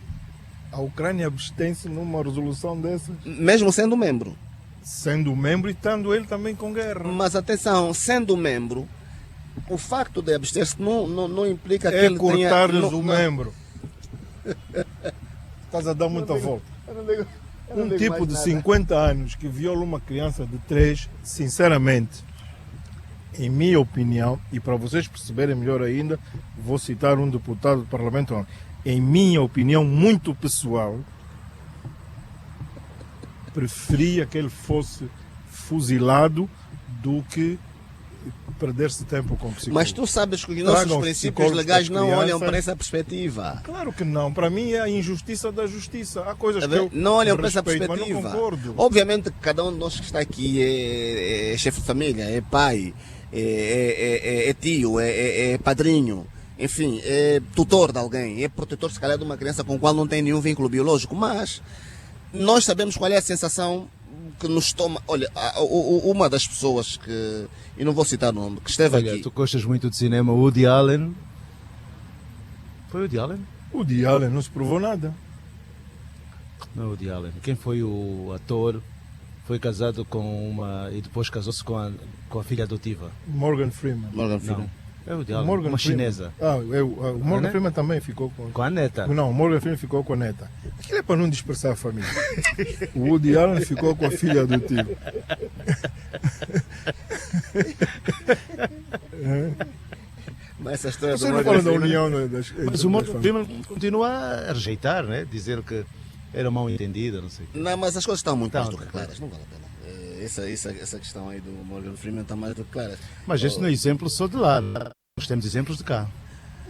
a Ucrânia abstém-se numa resolução dessas? Mesmo sendo membro. Sendo membro e estando ele também com guerra. Mas atenção, sendo membro, o facto de abster-se não implica que ele tenha... cortar-lhes o membro. Estás a dar muita volta. Um tipo de 50 anos que viola uma criança de 3, sinceramente, em minha opinião, e para vocês perceberem melhor ainda, vou citar um deputado do Parlamento, em minha opinião muito pessoal, preferia que ele fosse fuzilado do que perder-se tempo com psicólogos. Mas tu sabes que os nossos princípios legais não olham para essa perspectiva. Claro que não. Para mim é a injustiça da justiça. Há coisas que eu não olham para essa respeito, perspectiva. mas não concordo. Obviamente cada um de nós que está aqui é chefe de família, é pai, é tio, é padrinho, enfim, é tutor de alguém, é protetor se calhar de uma criança com a qual não tem nenhum vínculo biológico, mas nós sabemos qual é a sensação que nos toma. Olha, uma das pessoas que, e não vou citar o nome, que esteve aqui. Tu gostas muito de cinema, Woody Allen. Foi Woody Allen? Woody Allen não se provou nada. Não é Woody Allen. Quem foi o ator? Foi casado com uma e depois casou-se com a filha adotiva. Morgan Freeman. Morgan Freeman. Não. É o Allen, Morgan uma Freeman. chinesa. O Morgan Freeman também ficou com a neta. Não, o Morgan Freeman ficou com a neta. Aquilo é para não dispersar a família. O Woody Allen ficou com a filha adotiva. Mas essa história Você não fala da união das... Mas o Morgan Freeman continua a rejeitar, né? Dizer que era mal entendida, não sei. Não, mas as coisas estão muito mais do que claras, não vale a pena. Essa questão aí do Morgan Freeman está mais do que clara. Mas esse não é exemplo só de lá. Nós temos exemplos de cá.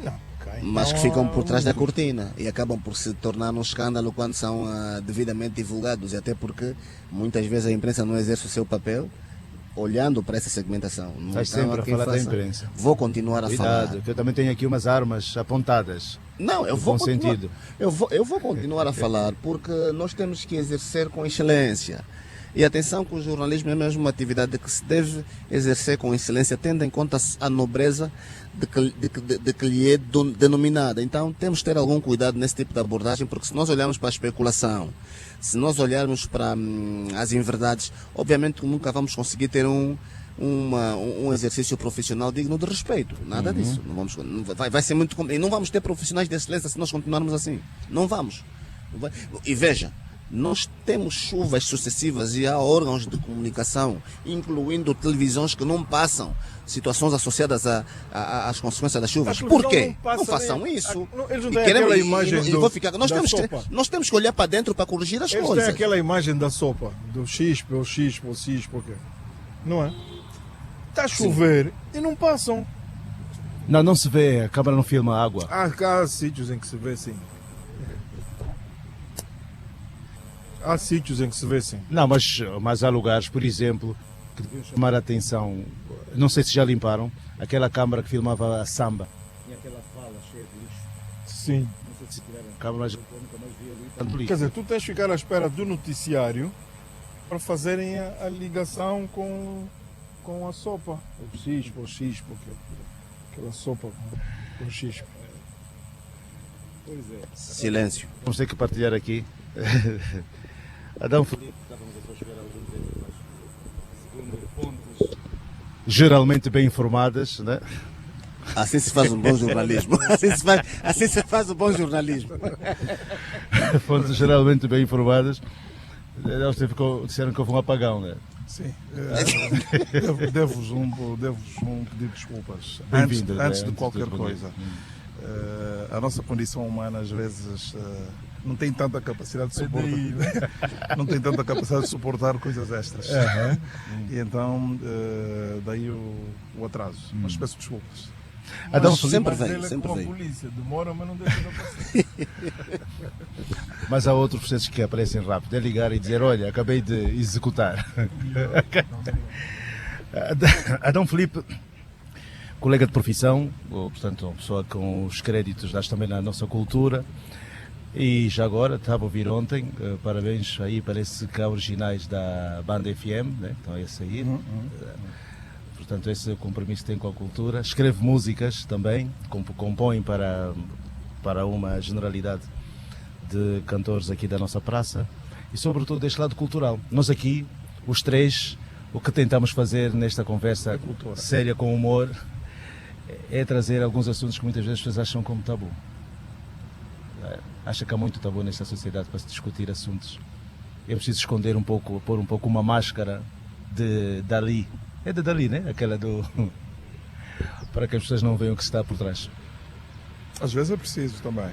Não, mas que ficam por trás da cortina e acabam por se tornar um escândalo quando são devidamente divulgados. E até porque muitas vezes a imprensa não exerce o seu papel olhando para essa segmentação. Estás sempre a falar da imprensa. Vou continuar a falar. Que eu também tenho aqui umas armas apontadas. Não, eu vou continuar. Sentido. Eu vou continuar a falar porque nós temos que exercer com excelência. E atenção que o jornalismo é mesmo uma atividade que se deve exercer com excelência, tendo em conta a nobreza de que lhe é denominada. Então temos que ter algum cuidado nesse tipo de abordagem, porque se nós olharmos para a especulação, se nós olharmos para as inverdades, obviamente nunca vamos conseguir ter um exercício profissional digno de respeito. Nada disso. Vai ser muito... E não vamos ter profissionais de excelência se nós continuarmos assim. Não vamos. E veja, nós temos chuvas sucessivas e há órgãos de comunicação, incluindo televisões, que não passam situações associadas às consequências das chuvas. Por quê? Não façam isso. Eles não têm aquela imagem nós temos que olhar para dentro para corrigir as coisas. Eles têm aquela imagem da sopa, do xispe, o xispe, não é? Está a chover e não passam. Não se vê, a câmera não filma a água. Há sítios em que se vê sim. Há sítios em que se vê sim. Não, mas há lugares, por exemplo, que deviam chamar a atenção. Não sei se já limparam aquela câmara que filmava a samba. E aquela fala cheia de lixo. Sim. Não sei se tiraram a câmara, mas nunca mais vi ali tanto lixo. Quer dizer, tu tens de ficar à espera do noticiário para fazerem a ligação com a sopa. O xispo, aquela sopa com xispo. Pois é. Silêncio. Vamos ter que partilhar aqui. Adão Filipe, estávamos a chegar algum tempo, mas segundo fontes geralmente bem informadas, né? Assim se faz um bom jornalismo. Assim se faz um bom jornalismo. Fontes geralmente bem informadas. Eles disseram que houve um apagão, né? Sim. Devo-vos um pedido de desculpas. Antes de qualquer coisa. A nossa condição humana às vezes não tem tanta capacidade de suportar, não tem tanta capacidade de suportar coisas extras. E então daí o atraso. Mas peço desculpas. Sempre vem. A polícia demora, mas não deixa de aparecer. Mas há outros processos que aparecem rápido. É ligar e dizer, olha, acabei de executar. Adão Filipe, colega de profissão, ou, portanto, uma pessoa com os créditos das também na nossa cultura, E já agora, estava a ouvir ontem, parabéns aí, parece que há originais da Banda FM, né? Estão a sair. Portanto, esse compromisso tem com a cultura. Escreve músicas também, compõe para uma generalidade de cantores aqui da nossa praça e, sobretudo, deste lado cultural. Nós aqui, os três, o que tentamos fazer nesta conversa séria com humor é trazer alguns assuntos que muitas vezes as pessoas acham como tabu. Acha que há muito tabu nesta sociedade para se discutir assuntos. É preciso esconder um pouco, pôr um pouco uma máscara de Dali. É de Dali, né? Aquela do... para que as pessoas não vejam o que está por trás. Às vezes é preciso também.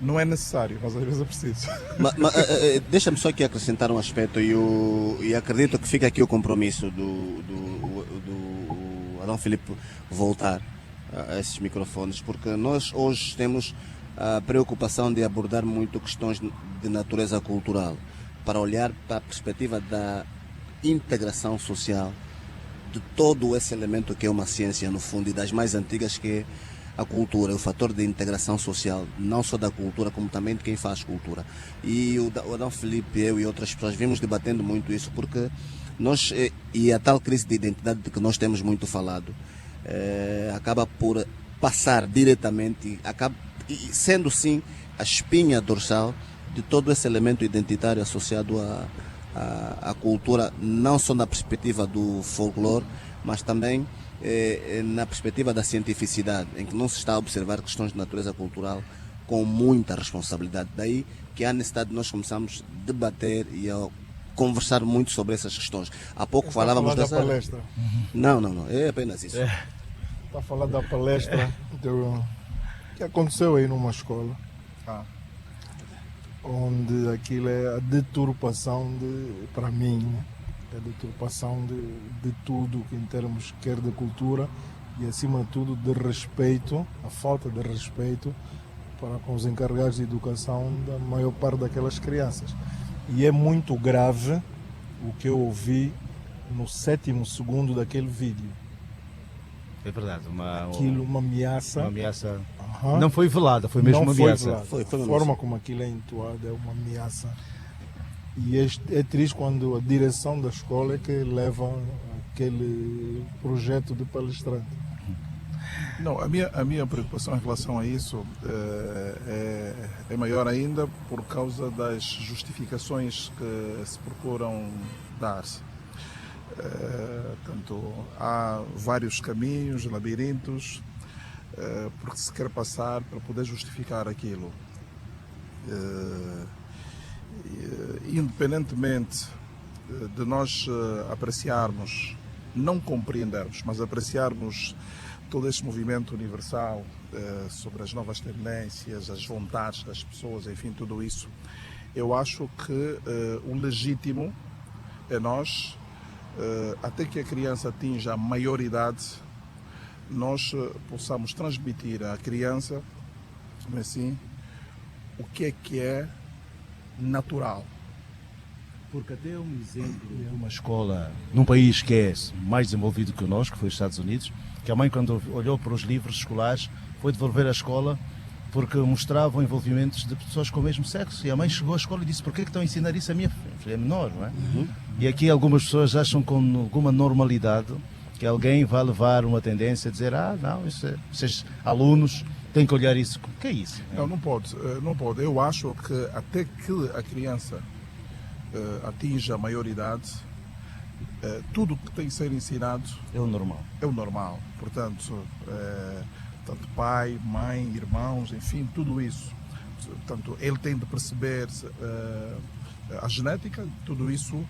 Não é necessário, mas às vezes é preciso. Deixa-me só aqui acrescentar um aspecto e acredito que fica aqui o compromisso do Adão Filipe voltar a esses microfones, porque nós hoje temos a preocupação de abordar muito questões de natureza cultural, para olhar para a perspectiva da integração social de todo esse elemento que é uma ciência no fundo e das mais antigas, que é a cultura, o fator de integração social, não só da cultura, como também de quem faz cultura. E o Adão Filipe, eu e outras pessoas vimos debatendo muito isso, porque nós, e a tal crise de identidade de que nós temos muito falado, acaba por passar diretamente, e sendo sim a espinha dorsal de todo esse elemento identitário associado à cultura, não só na perspectiva do folclore, mas também na perspectiva da cientificidade, em que não se está a observar questões de natureza cultural com muita responsabilidade. Daí que há necessidade de nós começarmos a debater e a conversar muito sobre essas questões. Há pouco falávamos da palestra. Não, é apenas isso. Está a falar da palestra que aconteceu aí numa escola, onde aquilo é a deturpação para mim, a deturpação de tudo em termos quer de cultura e acima de tudo de respeito, a falta de respeito para com os encarregados de educação da maior parte daquelas crianças. E é muito grave o que eu ouvi no 7º segundo daquele vídeo. É verdade, uma ameaça. Uma ameaça. Não foi velada, foi mesmo uma ameaça. Foi a forma como aquilo é entoado é uma ameaça. E é triste quando a direção da escola é que leva aquele projeto de palestrante. Não, a minha preocupação em relação a isso é maior ainda por causa das justificações que se procuram dar-se. Portanto, há vários caminhos, labirintos, porque se quer passar para poder justificar aquilo. Independentemente de nós apreciarmos, não compreendermos, mas apreciarmos todo este movimento universal sobre as novas tendências, as vontades das pessoas, enfim, tudo isso, eu acho que o legítimo é nós, até que a criança atinja a maioridade, nós possamos transmitir à criança, assim, o que é natural. Porque até um exemplo é uma escola num país que é mais desenvolvido que o nosso, que foi os Estados Unidos, que a mãe, quando olhou para os livros escolares, foi devolver à escola porque mostravam envolvimentos de pessoas com o mesmo sexo. E a mãe chegou à escola e disse: por que estão a ensinar isso à minha filha? É menor, não é? E aqui algumas pessoas acham com alguma normalidade que alguém vai levar uma tendência a dizer: não, esses alunos têm que olhar isso. O que é isso? Não pode. Eu acho que até que a criança atinja a maioridade, tudo que tem que ser ensinado é o normal. É o normal. Portanto, tanto pai, mãe, irmãos, enfim, tudo isso. Portanto, ele tem de perceber a genética, tudo isso,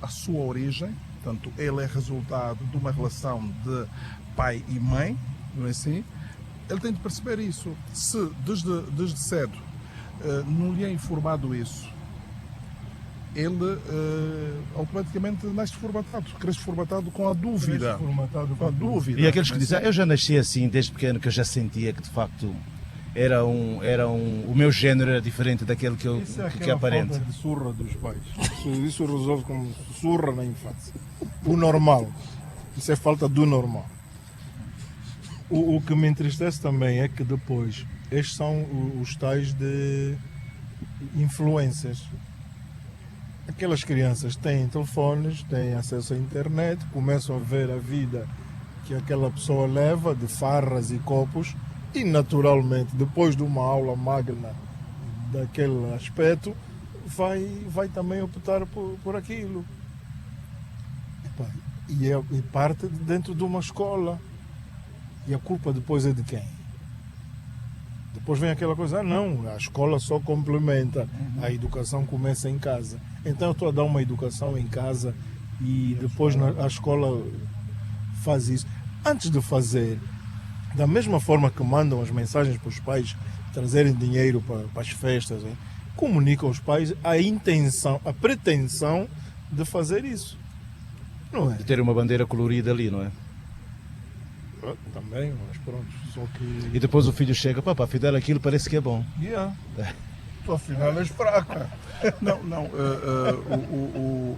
a sua origem. Portanto, ele é resultado de uma relação de pai e mãe, não é assim? Ele tem de perceber isso. Se desde cedo não lhe é informado isso, ele automaticamente nasce formatado, cresce formatado com a dúvida. Com a dúvida. E aqueles que dizem: eu já nasci assim desde pequeno, que eu já sentia que de facto o meu género era diferente daquele que eu que aparente. Falta de surra dos pais. Isso resolve como surra na infância. O normal. Isso é falta do normal. O que me entristece também é que depois estes são os tais de influências. Aquelas crianças têm telefones, têm acesso à internet, começam a ver a vida que aquela pessoa leva de farras e copos e, naturalmente, depois de uma aula magna daquele aspecto, vai também optar por aquilo. E parte dentro de uma escola. E a culpa depois é de quem? Depois vem aquela coisa, não, a escola só complementa, a educação começa em casa. Então eu estou a dar uma educação em casa e depois a escola faz isso. Antes de fazer, da mesma forma que mandam as mensagens para os pais trazerem dinheiro para as festas, hein, comunicam aos pais a intenção, a pretensão de fazer isso. Não é? De ter uma bandeira colorida ali, não é? Também, mas pronto, só que... E depois o filho chega, papá, afinal aquilo parece que é bom. Tu afinal és fraco. Não,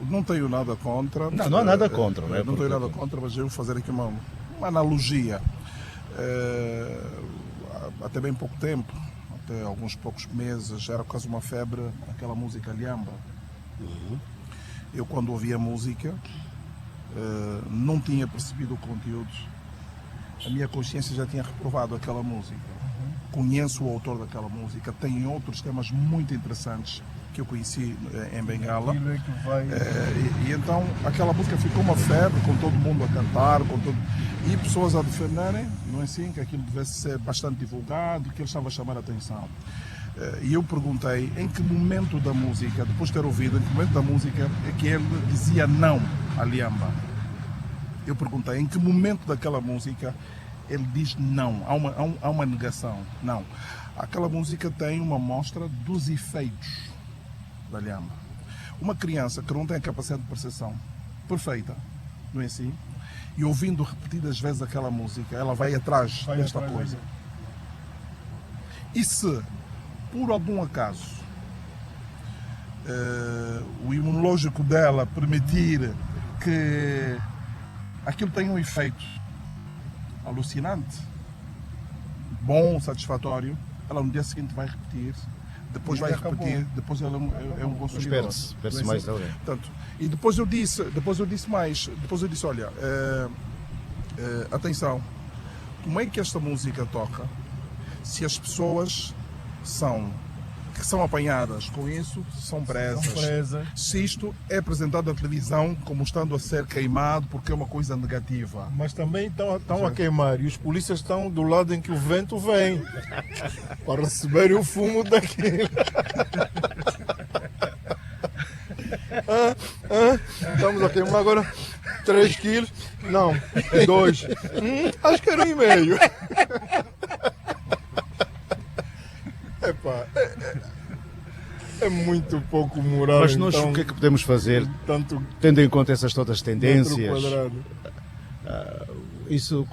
não tenho nada contra. Não há nada contra, não é? Não tenho nada contra, mas eu vou fazer aqui uma analogia. Até bem pouco tempo, até alguns poucos meses, era quase uma febre aquela música Liamba. Eu, quando ouvia a música, não tinha percebido o conteúdo. A minha consciência já tinha reprovado aquela música. Conheço o autor daquela música, tem outros temas muito interessantes que eu conheci em Bengala. E então aquela música ficou uma febre, com todo mundo a cantar, e pessoas a defenderem, não é assim, que aquilo devesse ser bastante divulgado, que ele estava a chamar a atenção. E eu perguntei em que momento da música, depois de ter ouvido, em que momento da música é que ele dizia não a Liamba. Eu perguntei em que momento daquela música ele diz não, há uma negação. Não. Aquela música tem uma mostra dos efeitos da Liamba. Uma criança que não tem a capacidade de percepção perfeita, não é assim? E ouvindo repetidas vezes aquela música, ela vai atrás desta coisa. E se, por algum acaso, o imunológico dela permitir que aquilo tenha um efeito alucinante, bom, satisfatório, ela no dia seguinte vai repetir, depois vai repetir, depois ela é um consumidor. Espera-se mais alguém. Portanto, e depois eu disse mais, olha, atenção, como é que esta música toca se as pessoas que são apanhadas com isso, são presas. Se isto é apresentado na televisão como estando a ser queimado porque é uma coisa negativa. Mas também estão a queimar e os polícias estão do lado em que o vento vem para receberem o fumo daquilo. Estamos a queimar agora 3 quilos. Não, 2. Acho que era 1,5. É muito pouco moral. Mas nós o que é que podemos fazer, tendo em conta essas todas tendências? Isso,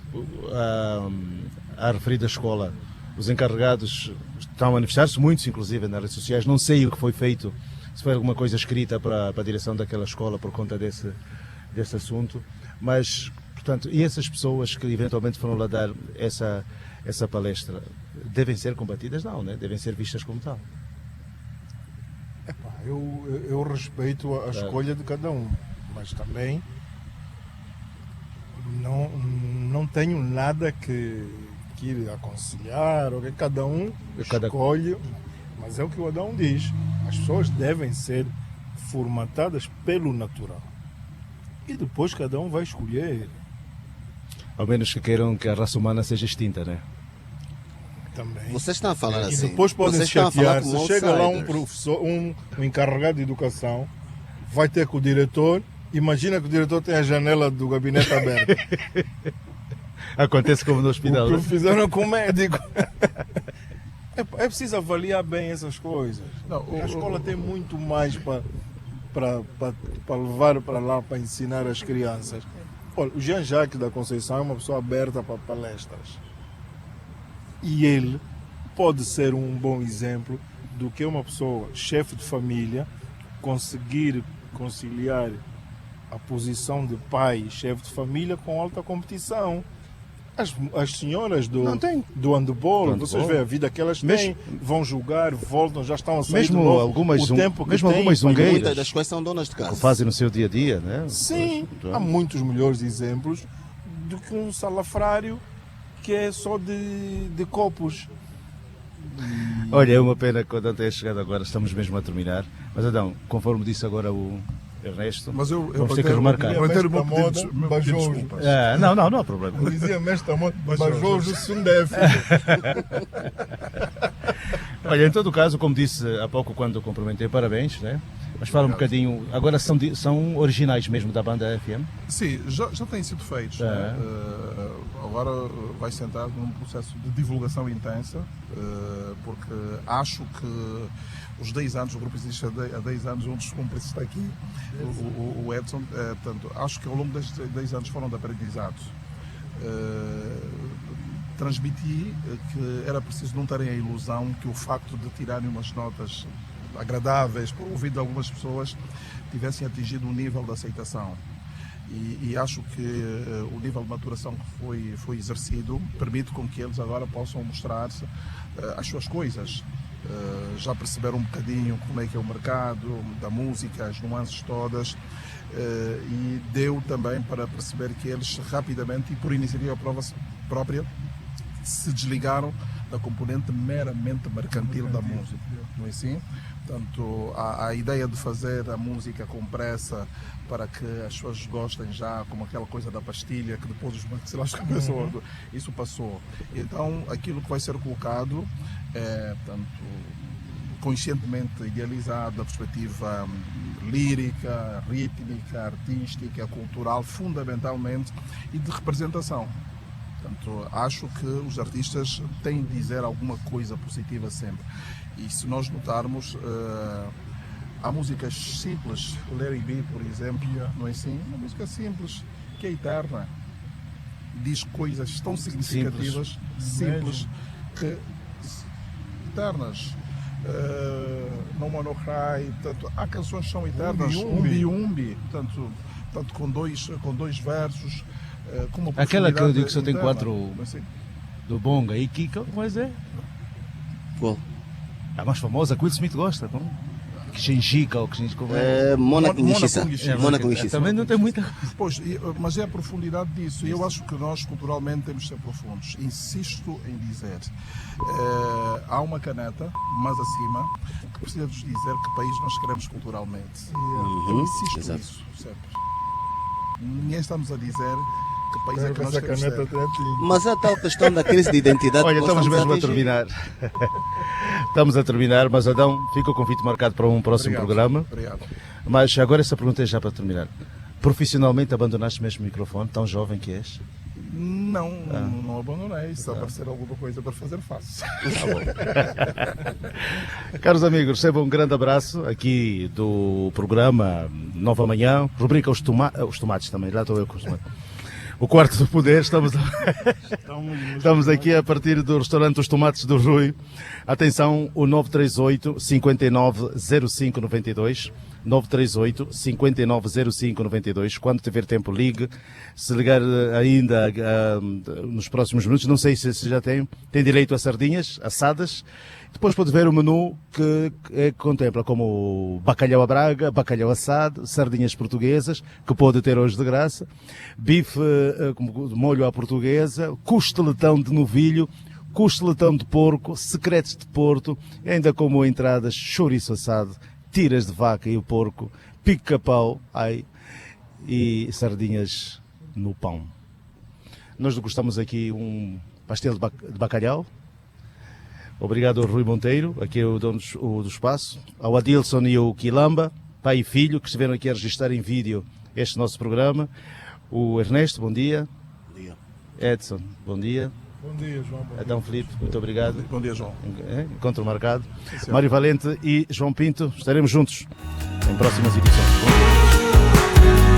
a referida escola, os encarregados estão a manifestar-se, muitos inclusive nas redes sociais, não sei o que foi feito, se foi alguma coisa escrita para a direção daquela escola por conta desse assunto, mas, portanto, e essas pessoas que eventualmente foram lá dar essa palestra, devem ser combatidas? Não, né? Devem ser vistas como tal. Eu respeito a escolha de cada um, mas também não tenho nada que ir aconselhar, ou que cada um escolhe, mas é o que o Adão diz, as pessoas devem ser formatadas pelo natural e depois cada um vai escolher. Ao menos que queiram que a raça humana seja extinta, né? Também. Vocês estão a falar assim. E depois podem se chatear. Se chega lá um professor, um encarregado de educação, vai ter com o diretor. Imagina que o diretor tem a janela do gabinete aberta. Acontece como no hospital. O que fizeram com o médico. É preciso avaliar bem essas coisas. A escola tem muito mais para levar para lá, para ensinar as crianças. Olha, o Jean-Jacques da Conceição é uma pessoa aberta para palestras. E ele pode ser um bom exemplo do que uma pessoa, chefe de família, conseguir conciliar a posição de pai e chefe de família com alta competição. As senhoras do handball, vocês veem a vida que elas têm, vão jogar, voltam, já estão a sair mesmo de novo, algumas, o tempo que algumas zungueiras, muitas das quais são donas de casa. que fazem no seu dia a dia, né? Sim, há muitos melhores exemplos do que um salafrário que é só de copos. Olha, é uma pena que quando tenha chegado agora, estamos mesmo a terminar, mas Adão, conforme disse agora o Ernesto, mas eu vamos ter que remarcar. Eu entendo o meu pedido de desculpas. Não há problema. Eu dizia mestre Amor, Bajojo Sundef. Olha, em todo o caso, como disse há pouco quando cumprimentei, parabéns, né? Mas fala um bocadinho, agora são originais mesmo da banda FM? Sim, já têm sido feitos. Agora vai-se entrar num processo de divulgação intensa, porque acho que os 10 anos, o grupo existe há 10 anos, um dos cúmplices está aqui, o Edson, portanto, acho que ao longo destes 10 anos foram de aprendizado. Transmiti que era preciso não terem a ilusão que o facto de tirarem umas notas agradáveis para o ouvido de algumas pessoas tivessem atingido um nível de aceitação. E acho que o nível de maturação que foi exercido permite com que eles agora possam mostrar as suas coisas. Já perceberam um bocadinho como é que é o mercado da música, as nuances todas, e deu também para perceber que eles rapidamente e por iniciativa própria se desligaram da componente meramente mercantil da música, não é assim? Portanto, a ideia de fazer a música com pressa para que as pessoas gostem já, como aquela coisa da pastilha, que depois os maxilares começam, isso passou. Então, aquilo que vai ser colocado é, portanto, conscientemente idealizado da perspectiva lírica, rítmica, artística, cultural, fundamentalmente, e de representação. Portanto, acho que os artistas têm de dizer alguma coisa positiva sempre. E se nós notarmos, há músicas simples, Let It Be, por exemplo, não é assim? Uma música simples, que é eterna. Diz coisas tão significativas, simples que eternas. No Mono Cry, portanto, há canções que são eternas, Umbi, portanto, com dois versos. Aquela que eu digo que só tem 4 do Bonga e Kika, mas é? Qual? A mais famosa, que o Will Smith gosta, não? Shinjika ou Shinjika. Mona Kungishisa. Também não tem muita. Pois, mas é a profundidade disso. E eu acho que nós, culturalmente, temos de ser profundos. Insisto em dizer: há uma caneta mais acima que precisa nos dizer que país nós queremos culturalmente. Eu insisto nisso, sempre. Ninguém estamos a dizer que país é que nós queremos ser. Mas há tal questão da crise de identidade. Olha, estamos mesmo a terminar. Estamos a terminar, mas Adão, fica o convite marcado para um próximo programa. Obrigado. Mas agora essa pergunta é já para terminar. Profissionalmente abandonaste mesmo o microfone, tão jovem que és? Não abandonei. Se aparecer alguma coisa para fazer, faço. Caros amigos, recebam um grande abraço aqui do programa Nova Manhã, rubrica os tomates também, lá estou eu com os tomates. O Quarto do Poder, estamos aqui a partir do restaurante Os Tomates do Rui. Atenção, o 938 59 05 92, 938 59 05 92. Quando tiver tempo, ligue. Se ligar ainda nos próximos minutos, não sei se já tem direito a sardinhas assadas. Depois pode ver o menu que contempla como bacalhau à Braga, bacalhau assado, sardinhas portuguesas, que pode ter hoje de graça, bife de molho à portuguesa, costeletão de novilho, costeletão de porco, secretos de Porto, ainda como entradas, chouriço assado, tiras de vaca e o porco, pica-pau e sardinhas no pão. Nós degustamos aqui um pastel de bacalhau. Obrigado ao Rui Monteiro, aqui é o dono do espaço, ao Adilson e ao Quilamba, pai e filho, que estiveram aqui a registrar em vídeo este nosso programa. O Ernesto, bom dia. Bom dia. Edson, bom dia. Bom dia, João. Adão Filipe, muito obrigado. Bom dia, João. Encontro marcado. Mário Valente e João Pinto, estaremos juntos em próximas edições. Bom dia.